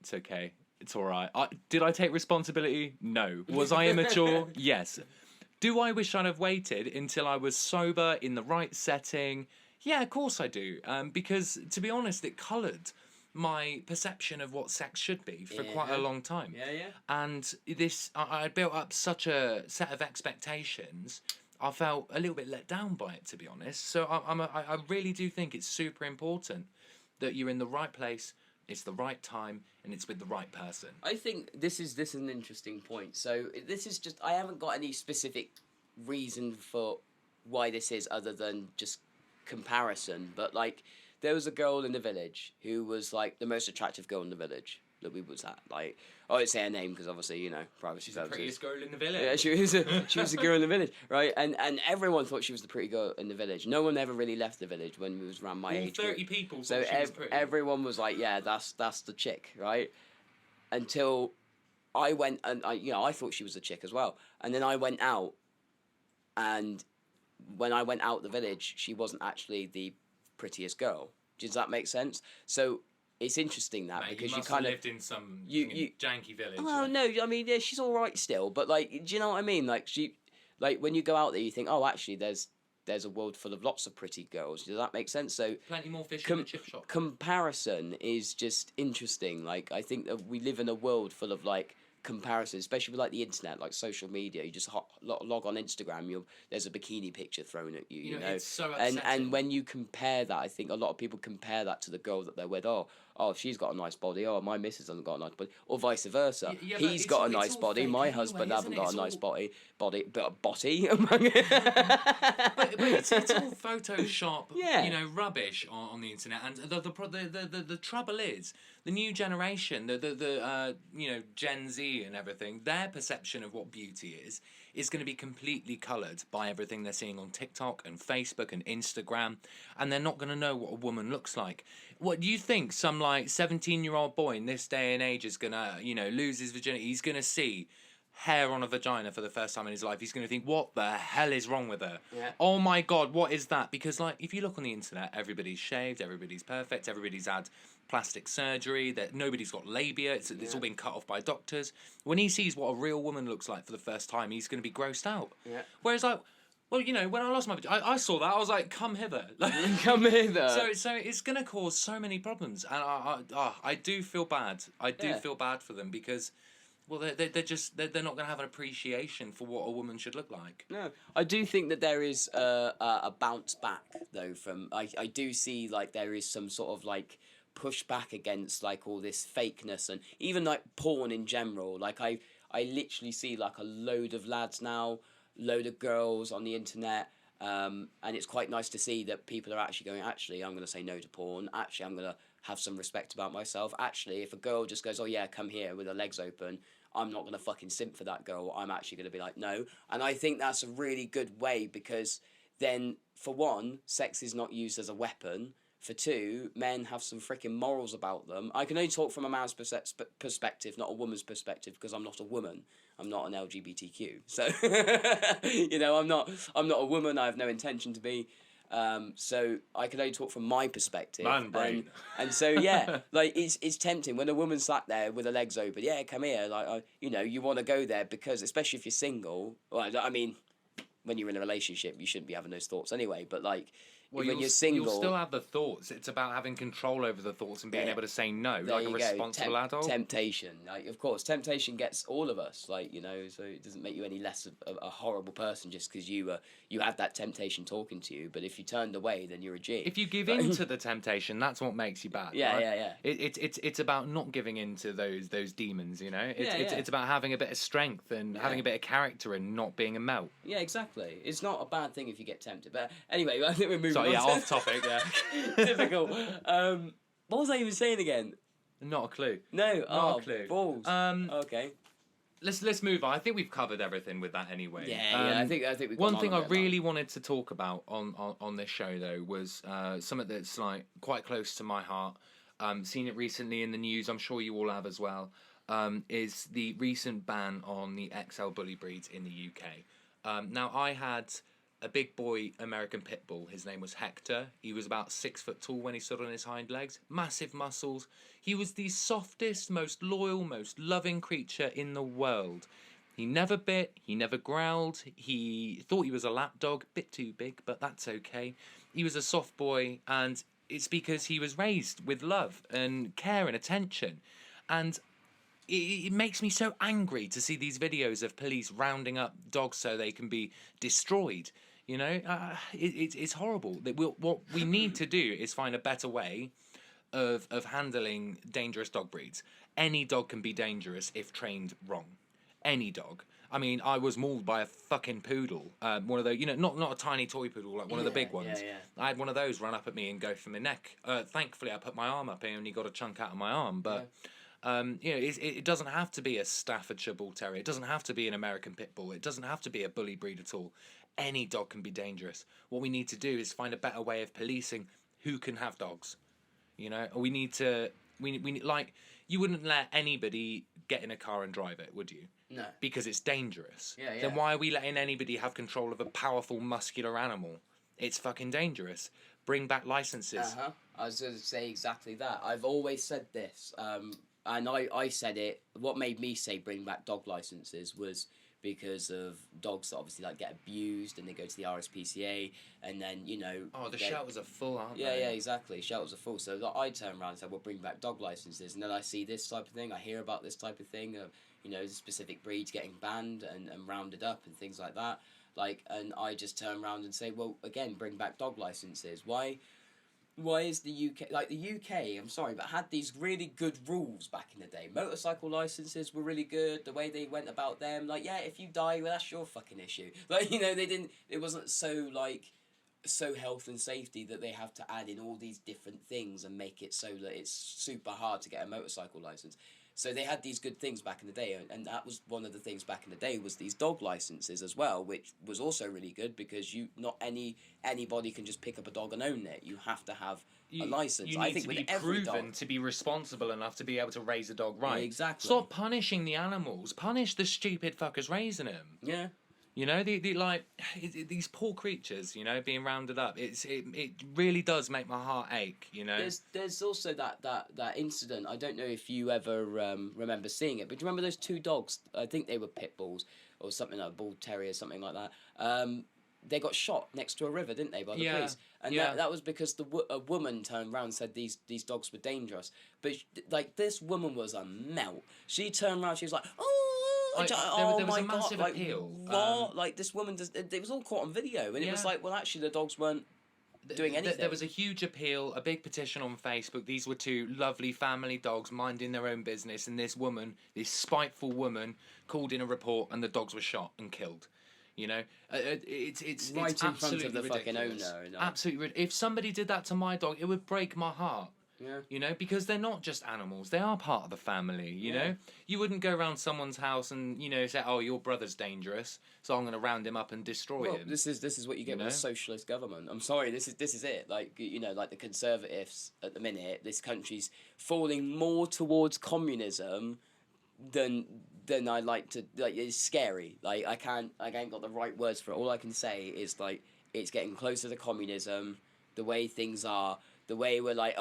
it's okay. It's all right. Did I take responsibility? No. Was I immature? Yes. Do I wish I'd have waited until I was sober in the right setting? Yeah, of course I do. Because to be honest, it coloured my perception of what sex should be for quite a long time. And I built up such a set of expectations. I felt a little bit let down by it, to be honest. So I really do think it's super important that you're in the right place, it's the right time, and it's with the right person. I think this is an interesting point. So this is just, I haven't got any specific reason for why this is other than just comparison, but like, there was a girl in the village who was like the most attractive girl in the village that we was at. Like, I won't say her name because obviously, you know, privacy. She's the prettiest girl in the village. Yeah, she was a girl in the village, right? And everyone thought she was the pretty girl in the village. No one ever really left the village when we was around my age. 30 people. So everyone was like, yeah, that's the chick, right? Until I went and I thought she was a chick as well. And then I went out, and when I went out the village, she wasn't actually the prettiest girl. Does that make sense? So it's interesting that, mate, because you you kind of lived in some janky village. Oh no, I mean, yeah, she's all right still, but like, do you know what I mean? Like when you go out there, you think, oh, actually, there's a world full of lots of pretty girls. Does that make sense? So plenty more fish in the chip shop. Comparison is just interesting. Like, I think that we live in a world full of like comparisons, especially with like the internet, like social media. You just log on Instagram, there's a bikini picture thrown at you, you know. It's so upsetting. And when you compare that, I think a lot of people compare that to the girl that they're with. Oh, she's got a nice body. Oh, my missus hasn't got a nice body, or vice versa. He's got a nice body. My husband hasn't got a nice body, but a body. but it's all Photoshop, rubbish on the internet. And the trouble is, the new generation, the Gen Z and everything, their perception of what beauty is going to be completely coloured by everything they're seeing on TikTok and Facebook and Instagram, and they're not going to know what a woman looks like. What do you think some like 17-year-old boy in this day and age is going to, lose his virginity? He's going to see hair on a vagina for the first time in his life. He's going to think, what the hell is wrong with her? Yeah. Oh my God, what is that? Because like, if you look on the internet, everybody's shaved, everybody's perfect, everybody's had plastic surgery, that nobody's got labia, it's all been cut off by doctors. When he sees what a real woman looks like for the first time, he's going to be grossed out. Yeah. Whereas like, well, when I lost my vagina, I saw that, I was like, come hither. Come hither. So it's going to cause so many problems, and I do feel bad. I do feel bad for them, because, well, they're not going to have an appreciation for what a woman should look like. No, I do think that there is a bounce back though from. I do see like there is some sort of like push back against like all this fakeness, and even like porn in general. Like I literally see like a load of lads now, load of girls on the internet, and it's quite nice to see that people are actually going, actually, I'm going to say no to porn. Actually, I'm going to have some respect about myself. Actually, if a girl just goes, oh yeah, come here with her legs open, I'm not going to fucking simp for that girl. I'm actually going to be like, no. And I think that's a really good way, because then, for one, sex is not used as a weapon. For two, men have some freaking morals about them. I can only talk from a man's perspective, not a woman's perspective, because I'm not a woman. I'm not an LGBTQ. So, I'm not a woman. I have no intention to be. So I can only talk from my perspective. Man brain. And so, yeah, like, it's tempting when a woman's sat there with her legs open. Yeah, come here. Like, you want to go there because, especially if you're single. Well, I mean, when you're in a relationship, you shouldn't be having those thoughts anyway. But like, Well, when you're single, you'll still have the thoughts. It's about having control over the thoughts and being able to say no, there like a you responsible adult. Temptation, like, of course, temptation gets all of us, like, you know. So it doesn't make you any less of a horrible person just because you had that temptation talking to you. But if you turned away, then you're a G. If you give in to the temptation, that's what makes you bad. Yeah, right? yeah. It's about not giving in to those demons. You know, Yeah. It's about having a bit of strength and having a bit of character and not being a melt. Yeah, exactly. It's not a bad thing if you get tempted. But anyway, I think we're moving on. Yeah, off topic. Yeah, typical. What was I even saying again? Not a clue. No, Not a clue. Balls. Okay. Let's move on. I think we've covered everything with that anyway. Yeah. I think we've one thing I really wanted to talk about on this show though was something that's like quite close to my heart. Seen it recently in the news. I'm sure you all have as well. Is the recent ban on the XL bully breeds in the UK. Now I had a big boy American pit bull. His name was Hector. He was about 6 foot tall when he stood on his hind legs. Massive muscles. He was the softest, most loyal, most loving creature in the world. He never bit. He never growled. He thought he was a lap dog. Bit too big, but that's okay. He was a soft boy, and it's because he was raised with love and care and attention. And it makes me so angry to see these videos of police rounding up dogs so they can be destroyed. You know, it's horrible. What we need to do is find a better way of handling dangerous dog breeds. Any dog can be dangerous if trained wrong. Any dog. I mean, I was mauled by a fucking poodle. One of those, you know, not a tiny toy poodle, like one of the big ones. Yeah. I had one of those run up at me and go for my neck. Thankfully, I put my arm up and only got a chunk out of my arm, but... you know, it doesn't have to be a Staffordshire Bull Terrier. It doesn't have to be an American Pit Bull. It doesn't have to be a bully breed at all. Any dog can be dangerous. What we need to do is find a better way of policing who can have dogs. You know, we need like, you wouldn't let anybody get in a car and drive it, would you? No. Because it's dangerous. Yeah. Then why are we letting anybody have control of a powerful, muscular animal? It's fucking dangerous. Bring back licenses. I was going to say exactly that. I've always said this. And I said it. What made me say bring back dog licenses was because of dogs that obviously like get abused and they go to the RSPCA and then, you know... Oh, the shelters are full, aren't they? Yeah, exactly. Shelters are full. So I turn around and say, well, bring back dog licenses. And then I see this type of thing. I hear about this type of thing of, you know, specific breeds getting banned and rounded up and things like that. Like, and I just turn around and say, well, again, bring back dog licenses. Why is the UK... Like, the UK, I'm sorry, but had these really good rules back in the day. Motorcycle licenses were really good. The way they went about them. Like, yeah, if you die, well, that's your fucking issue. Like, you know, they didn't... It wasn't so, like... So health and safety that they have to add in all these different things and make it so that it's super hard to get a motorcycle license. So they had these good things back in the day, and that was one of the things back in the day was these dog licenses as well, which was also really good because not anybody can just pick up a dog and own it. You have to have a license. You need I think to with be every proven dog. to be responsible enough to be able to raise a dog right. Yeah, exactly. Stop punishing the animals. Punish the stupid fuckers raising them. Yeah. You know, these poor creatures, you know, being rounded up. It really does make my heart ache, you know. There's also that incident. I don't know if you ever remember seeing it, but do you remember those two dogs? I think they were pit bulls or something like a bull terrier, something like that. They got shot next to a river, didn't they, by the police? And that was because a woman turned around and said these dogs were dangerous. But like this woman was a melt. She turned around, she was like, oh. There was a massive like, appeal. What? Like this woman it was all caught on video, and it was like, well, actually, the dogs weren't doing anything. There was a huge appeal, a big petition on Facebook. These were two lovely family dogs minding their own business, and this woman, this spiteful woman, called in a report, and the dogs were shot and killed. You know, it's right it's in front of the ridiculous. fucking owner. You know? Absolutely, if somebody did that to my dog, it would break my heart. Yeah. You know, because they're not just animals; they are part of the family. You know, you wouldn't go around someone's house and say, "Oh, your brother's dangerous, so I'm going to round him up and destroy him." This is what you get with a socialist government. I'm sorry, this is it. Like like the Conservatives at the minute, this country's falling more towards communism than I like to. Like, it's scary. Like I ain't got the right words for it. All I can say is like it's getting closer to communism. The way things are. The way we're like,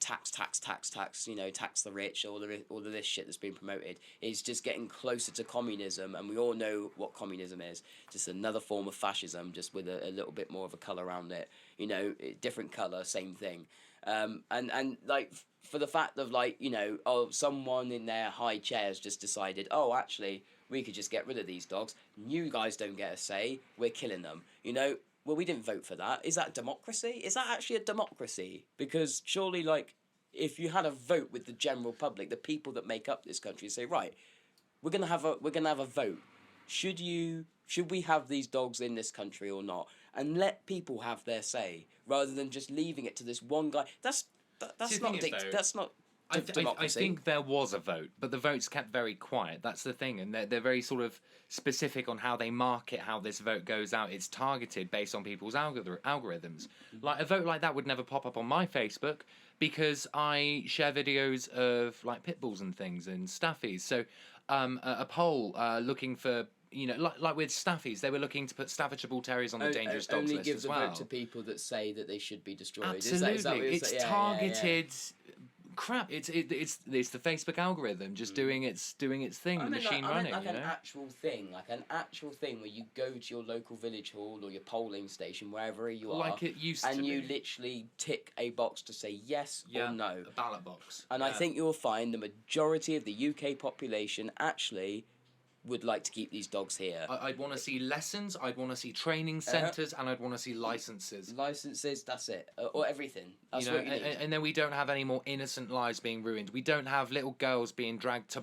tax, you know, tax the rich, all of this shit that's been promoted is just getting closer to communism, and we all know what communism is. Just another form of fascism, just with a little bit more of a colour around it. You know, different colour, same thing. And like, for the fact of, like, you know, someone in their high chairs just decided, oh, actually, we could just get rid of these dogs. You guys don't get a say. We're killing them. You know, well, we didn't vote for that. Is that democracy? Is that actually a democracy? Because surely, like, if you had a vote with the general public, the people that make up this country, say, right, we're gonna have a vote. Should we have these dogs in this country or not? And let people have their say, rather than just leaving it to this one guy. That's not democracy. I think there was a vote, but the vote's kept very quiet. That's the thing, and they're very sort of specific on how they market how this vote goes out. It's targeted based on people's algorithms. Like, a vote like that would never pop up on my Facebook because I share videos of, like, pit bulls and things and staffies. So a poll looking for, you know, like with staffies, they were looking to put Staffordshire Bull Terriers on the dangerous dogs list as well. Only give the vote to people that say that they should be destroyed. Absolutely, is that it's targeted. Crap! It's the Facebook algorithm just doing its thing, the machine running. Like an actual thing, where you go to your local village hall or your polling station, wherever you are, like it used to be, and you literally tick a box to say yes or no. A ballot box. And I think you'll find the majority of the UK population actually would like to keep these dogs here. I'd want to see lessons, I'd want to see training centres, and I'd want to see licenses. Licenses, that's it. Or everything. That's what you need. And then we don't have any more innocent lives being ruined. We don't have little girls being dragged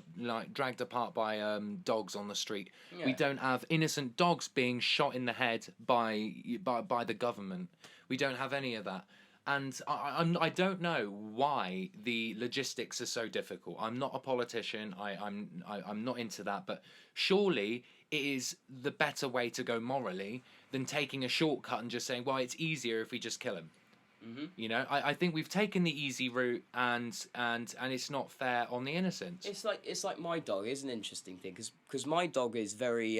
apart by dogs on the street. Yeah. We don't have innocent dogs being shot in the head by the government. We don't have any of that. And I don't know why the logistics are so difficult. I'm not a politician. I'm not into that. But surely it is the better way to go morally than taking a shortcut and just saying, well, it's easier if we just kill him. Mm-hmm. You know, I think we've taken the easy route, and it's not fair on the innocent. It's like my dog is an interesting thing because my dog is very.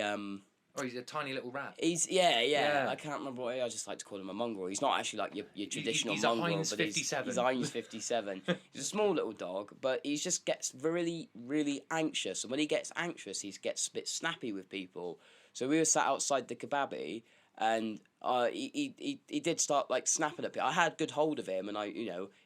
Oh, he's a tiny little rat. He's yeah. I can't remember what I just like to call him a mongrel. He's not actually like your traditional mongrel. He's a Heinz 57. He's a Heinz 57. He's a small little dog, but he just gets really, really anxious. And when he gets anxious, he gets a bit snappy with people. So we were sat outside the kebabi, and he did start like snapping at people. I had good hold of him, and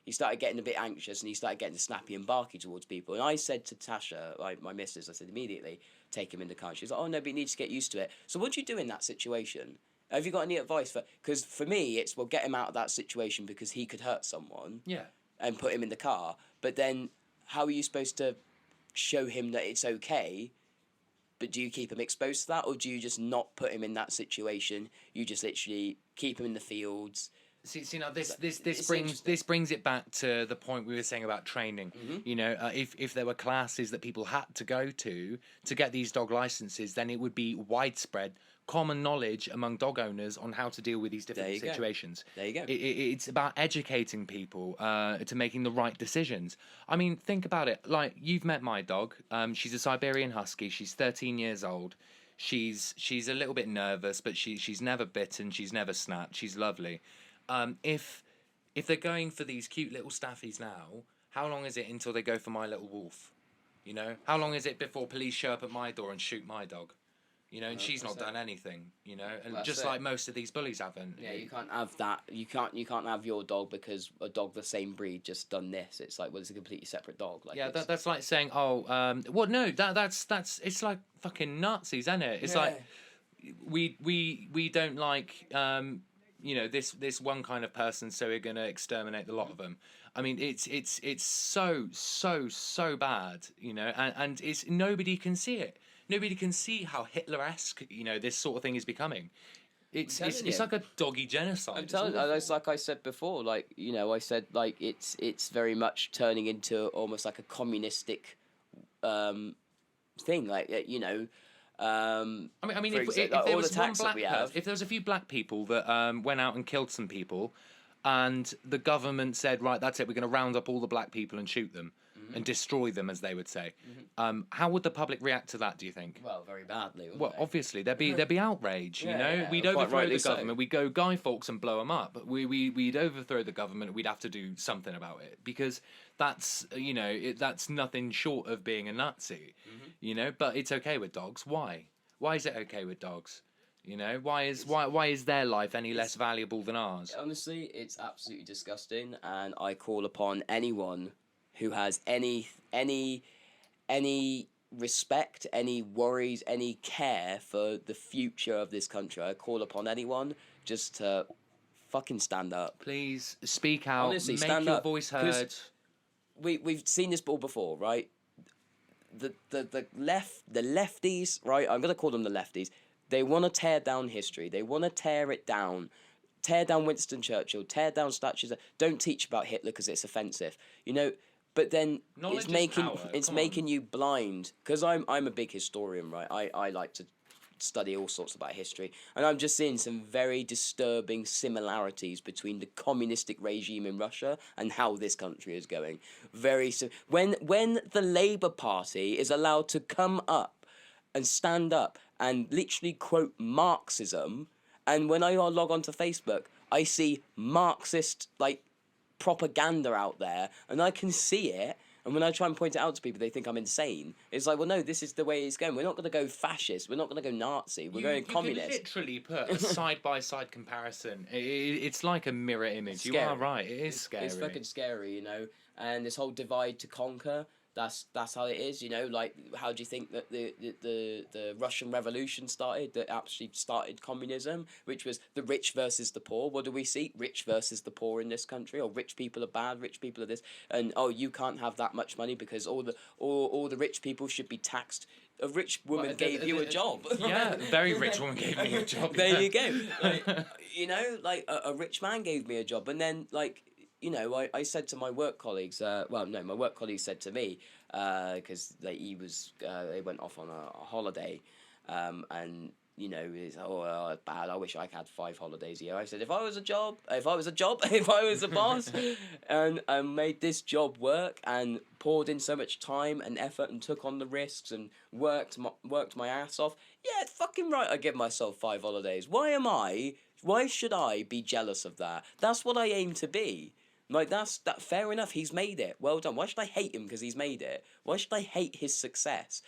he started getting a bit anxious, and he started getting snappy and barky towards people. And I said to Tasha, like my missus, I said immediately, take him in the car. She was like, oh no, but he needs to get used to it. So what do you do in that situation? Have you got any advice for? Because for me, it's get him out of that situation because he could hurt someone. Yeah. And put him in the car. But then, how are you supposed to show him that it's okay? But do you keep him exposed to that, or do you just not put him in that situation? You just literally keep him in the fields. See now this brings it back to the point we were saying about training. Mm-hmm. You know, if there were classes that people had to go to get these dog licenses, then it would be widespread, common knowledge among dog owners on how to deal with these different situations. There you go. It's about educating people to making the right decisions. I mean, think about it. Like, you've met my dog. She's a Siberian Husky. She's 13 years old. She's a little bit nervous, but she's never bitten. She's never snapped. She's lovely. If they're going for these cute little staffies now, how long is it until they go for my little wolf? You know, how long is it before police show up at my door and shoot my dog? You know, and she's not done anything. You know, and just like most of these bullies haven't. Yeah, you can't have that. You can't have your dog because a dog the same breed just done this. It's like, well, it's a completely separate dog. Like, yeah, that's like saying, well, no, that's it's like fucking Nazis, isn't it? It's like we don't like this one kind of person, so we're gonna exterminate the lot of them. I mean, it's so bad, you know, and it's nobody can see it. Nobody can see how Hitler-esque, you know, this sort of thing is becoming. It's like a doggy genocide. I'm telling you, it's like I said before, like, you know, I said, like, it's very much turning into almost like a communistic thing, like, you know. I mean, if there was one if there was a few black people that went out and killed some people, and the government said, right, that's it, we're going to round up all the black people and shoot them. and destroy them, as they would say. How would the public react to that, do you think? Well, very badly. Well, obviously there'd be outrage. You know, yeah, we'd quite overthrow rightly the so. government. We'd go Guy Fawkes and blow them up. But we'd overthrow the government. We'd have to do something about it because that's that's nothing short of being a Nazi. You know, but it's okay with dogs. Why? Why is it okay with dogs? You know, why is their life any less valuable than ours? Honestly, it's absolutely disgusting, and I call upon anyone who has any respect, any worries, any care for the future of this country. I call upon anyone just to fucking stand up. Please speak out. Honestly, make stand your up, voice 'cause heard. We've seen this all before, right? The lefties, right? I'm gonna call them the lefties. They want to tear down history. They want to tear it down. Tear down Winston Churchill. Tear down statues. Don't teach about Hitler because it's offensive. You know, but then Knowledge it's is making power. it's Come making on. you blind. Because I'm a big historian, right? I like to study all sorts about history, and I'm just seeing some very disturbing similarities between the communistic regime in Russia and how this country is going. When the Labour Party is allowed to come up and stand up and literally quote Marxism, and when I log onto Facebook, I see Marxist propaganda out there, and I can see it. And when I try and point it out to people, they think I'm insane. It's like, well, no, this is the way it's going. We're not going to go fascist. We're not going to go Nazi. We're going communist. You could literally put a side-by-side comparison. It's like a mirror image. Scary. You are right. It is scary. It's fucking scary, you know. And this whole divide to conquer. That's how it is, you know. Like, how do you think that the Russian Revolution started? That actually started communism, which was the rich versus the poor. What do we see? Rich versus the poor in this country. Or rich people are bad, rich people are this, and you can't have that much money because all the rich people should be taxed. A rich woman gave you a job. Yeah, a very rich woman gave me a job. There you go. You know, a rich man gave me a job, and then you know, I said to my work colleagues, my work colleague said to me, because they went off on a holiday, and, you know, it's bad, I wish I had 5 holidays a year. I said, if I was a boss, and made this job work, and poured in so much time and effort, and took on the risks, and worked my ass off, yeah, it's fucking right I give myself 5 holidays. Why should I be jealous of that? That's what I aim to be. Like, that's fair enough. He's made it. Well done. Why should I hate him because he's made it? Why should I hate his success?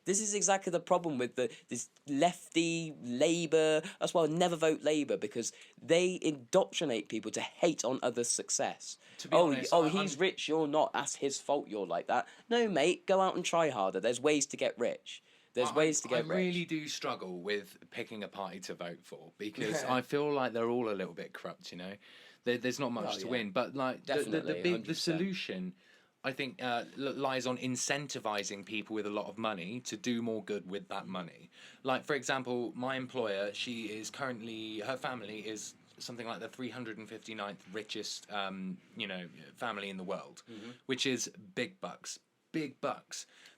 This is exactly the problem with this lefty Labour. That's why I never vote Labour, because they indoctrinate people to hate on others' success. To be honest, he's rich. You're not. That's his fault. You're like that. No, mate. Go out and try harder. There's ways to get rich. There's ways to get rich. I really do struggle with picking a party to vote for because I feel like they're all a little bit corrupt, you know. There's not much to win, but like the solution, I think, lies on incentivizing people with a lot of money to do more good with that money. Like, for example, my employer, her family is something like the 359th richest, family in the world, which is big bucks.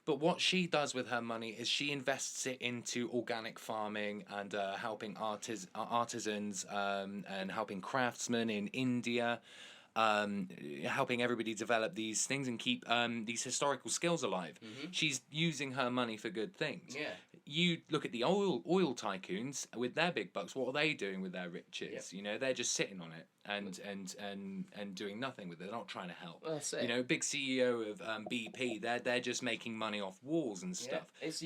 But what she does with her money is she invests it into organic farming and helping artisans and helping craftsmen in India, helping everybody develop these things and keep these historical skills alive. She's using her money for good things. Yeah. You look at the oil tycoons with their big bucks. What are they doing with their riches? Yep. You know, they're just sitting on it and doing nothing with it. They're not trying to help. Well, that's it. You know, big CEO of BP. They're just making money off wars and stuff.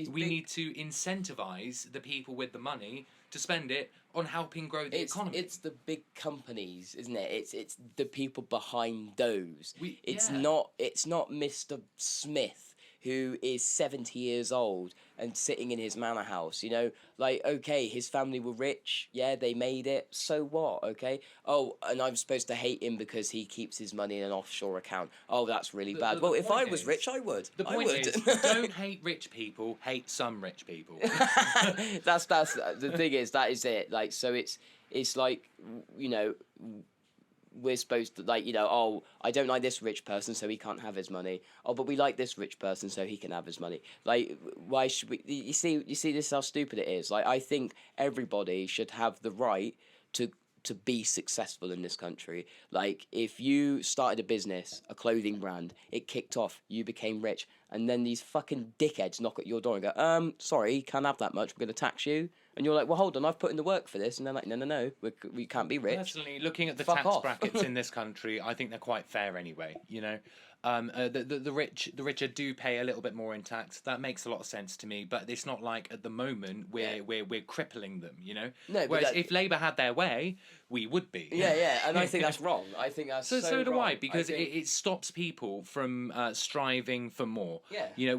We need to incentivize the people with the money to spend it on helping grow the economy. It's the big companies, isn't it? It's the people behind those. It's not Mr. Smith, who is 70 years old and sitting in his manor house, you know? Like, okay, his family were rich, yeah, they made it, so what, okay? Oh, and I'm supposed to hate him because he keeps his money in an offshore account. Oh, that's really bad. Well, if I was rich, I would. The point is, don't hate rich people, hate some rich people. That's the thing is, that is it. Like, so it's like, you know, we're supposed to, like, you know, oh, I don't like this rich person, so he can't have his money. Oh, but we like this rich person, so he can have his money. Like, why should we? You see, this is how stupid it is. Like, I think everybody should have the right to to be successful in this country. Like, if you started a business, a clothing brand, it kicked off, you became rich, and then these fucking dickheads knock at your door and go, sorry, can't have that much, we're going to tax you. And you're like, well, hold on, I've put in the work for this. And they're like, no, we can't be rich. Personally, looking at the Fuck tax off. brackets in this country, I think they're quite fair anyway. The richer do pay a little bit more in tax. That makes a lot of sense to me. But it's not like at the moment we're crippling them. No, whereas if Labour had their way, we would be. Yeah, and I think that's wrong. I think that's so do wrong. I, because it stops people from striving for more. Yeah.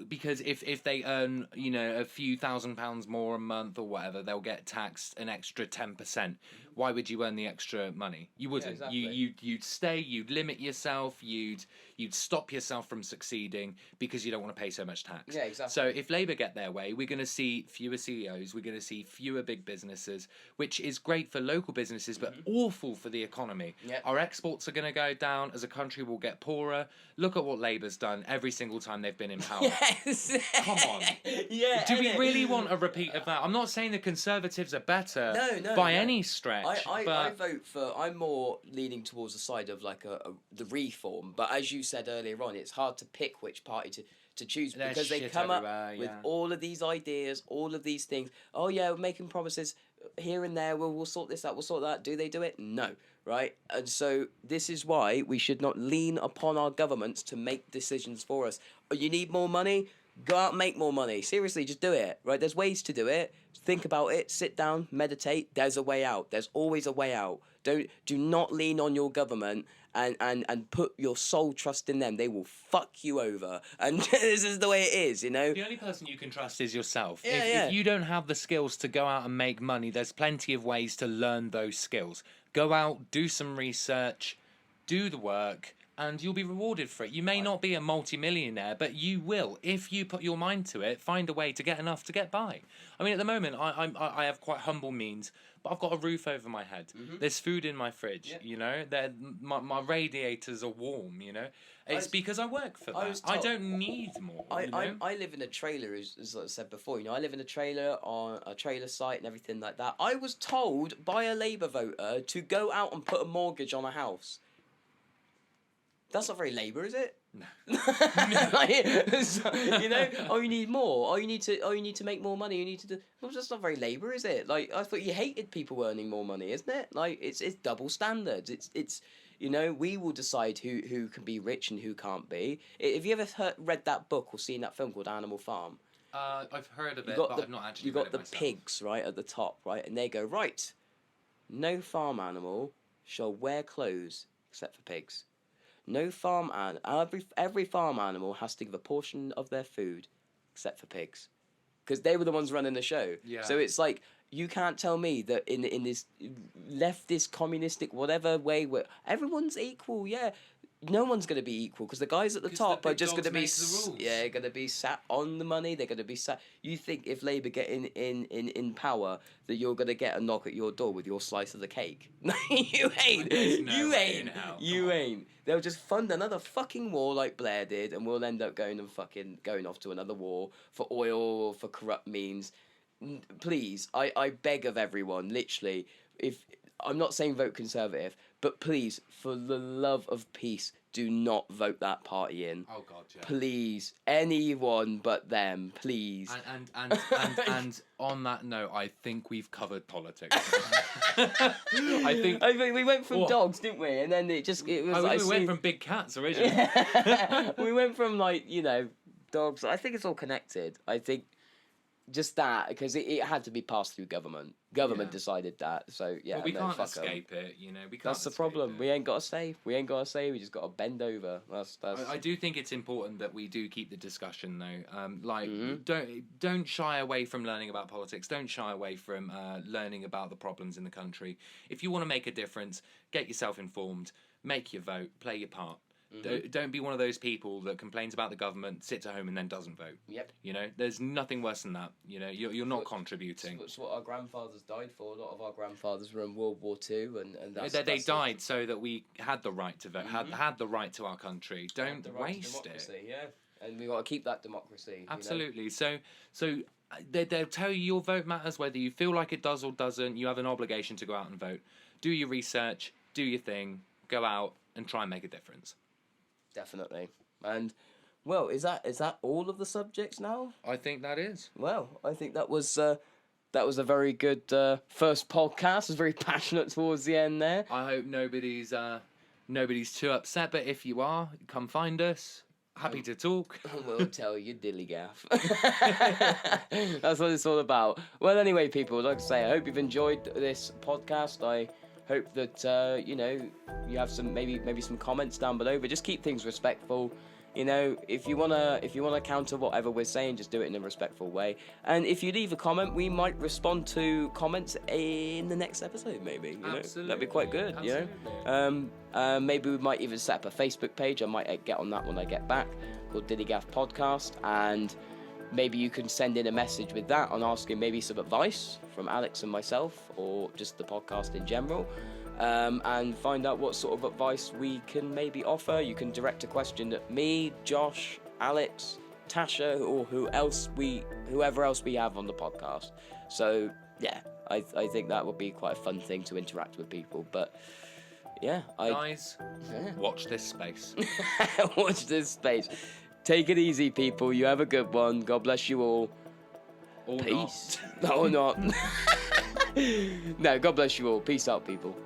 Because if they earn a few £1,000s more a month or whatever, they'll get taxed an extra 10%. Why would you earn the extra money? You wouldn't. Yeah, exactly. You'd stay. You'd limit yourself. You'd stop yourself from succeeding because you don't want to pay so much tax. Yeah, exactly. So if Labour get their way, we're going to see fewer CEOs. We're going to see fewer big businesses, which is great for local businesses, but awful for the economy. Yep. Our exports are going to go down. As a country, we'll get poorer. Look at what Labour's done every single time they've been in power. Yes. Come on. Yeah. Do we really want a repeat of that? I'm not saying the Conservatives are better by any stretch. I vote for. I'm more leaning towards the side of like the reform. But as you said earlier on, it's hard to pick which party to choose because they come up with all of these ideas, all of these things. Oh yeah, we're making promises here and there. We'll sort this out. We'll sort that. Do they do it? No. Right? And so this is why we should not lean upon our governments to make decisions for us. Oh, you need more money? Go out and make more money. Seriously, just do it. Right? There's ways to do it. Think about it. Sit down. Meditate. There's a way out. There's always a way out. Do not lean on your government and put your sole trust in them. They will fuck you over. And this is the way it is, The only person you can trust is yourself. Yeah, if you don't have the skills to go out and make money, there's plenty of ways to learn those skills. Go out, do some research, do the work, and you'll be rewarded for it. You may not be a multi-millionaire, but you will. If you put your mind to it, find a way to get enough to get by. I mean, at the moment, I have quite humble means, but I've got a roof over my head. There's food in my fridge, my radiators are warm, It's because I work for that. I don't need more, I live in a trailer, as I said before. I live in a trailer on a trailer site and everything like that. I was told by a Labour voter to go out and put a mortgage on a house. That's not very Labour, is it? No. You need more. You need to make more money. You need to do. Well, that's not very Labour, is it? Like, I thought you hated people earning more money, isn't it? Like, it's double standards. It's we will decide who can be rich and who can't be. Have you ever read that book or seen that film called Animal Farm? I've heard of it, but I've not actually read it myself. You got the pigs, right, at the top, right? And they go, right, no farm animal shall wear clothes except for pigs. No farm every farm animal has to give a portion of their food, except for pigs, because they were the ones running the show. Yeah. So it's like you can't tell me that in this leftist communistic whatever way where everyone's equal. Yeah, no one's going to be equal because the guys at the top are just going to be going to be sat on the money. They're going to be sat. You think if Labour get in power that you're going to get a knock at your door with your slice of the cake? You ain't. You ain't. You ain't. They'll just fund another fucking war like Blair did, and we'll end up going off to another war for oil or for corrupt means. Please, I beg of everyone, literally, if I'm not saying vote Conservative, but please, for the love of peace, do not vote that party in. Oh God, yeah. Please, anyone but them, please. And on that note, I think we've covered politics. I think we went from dogs, didn't we? And then we went from big cats originally. We went from dogs. I think it's all connected. I think. Just that, because it had to be passed through government. Government decided that, so yeah. Well, we can't escape it, We can't. That's the problem. We ain't got to say. We just got to bend over. That's. I do think it's important that we do keep the discussion, though. Don't shy away from learning about politics. Don't shy away from learning about the problems in the country. If you want to make a difference, get yourself informed, make your vote, play your part. Don't be one of those people that complains about the government, sits at home and then doesn't vote. Yep. There's nothing worse than that. You're not contributing. It's what our grandfathers died for. A lot of our grandfathers were in World War II, and they died so that we had the right to vote, had the right to our country. Don't waste it. Yeah, and we got to keep that democracy. Absolutely. So they'll tell you your vote matters, whether you feel like it does or doesn't. You have an obligation to go out and vote. do your research, do your thing, go out and try and make a difference. Definitely. And, well, is that all of the subjects now? I think that is. Well, I think that was a very good first podcast. It was very passionate towards the end there. I hope nobody's too upset, but if you are, come find us. Happy to talk. We'll tell you DILLIGAF. That's what it's all about. Well, anyway, people, like I say, I hope you've enjoyed this podcast. I hope that you have some maybe some comments down below, but just keep things respectful. If you wanna counter whatever we're saying, just do it in a respectful way. And if you leave a comment, we might respond to comments in the next episode. Maybe that'd be quite good. Absolutely. Maybe we might even set up a Facebook page. I might get on that when I get back, called DILLIGAF Podcast, and maybe you can send in a message with that on asking maybe some advice from Alex and myself, or just the podcast in general. And find out what sort of advice we can maybe offer. You can direct a question at me, Josh, Alex, Tasha, or whoever else we have on the podcast. So yeah, I think that would be quite a fun thing to interact with people. But yeah, guys, watch this space. Watch this space. Take it easy, people. You have a good one. God bless you all. Or Peace. Not. No, God bless you all. Peace out, people.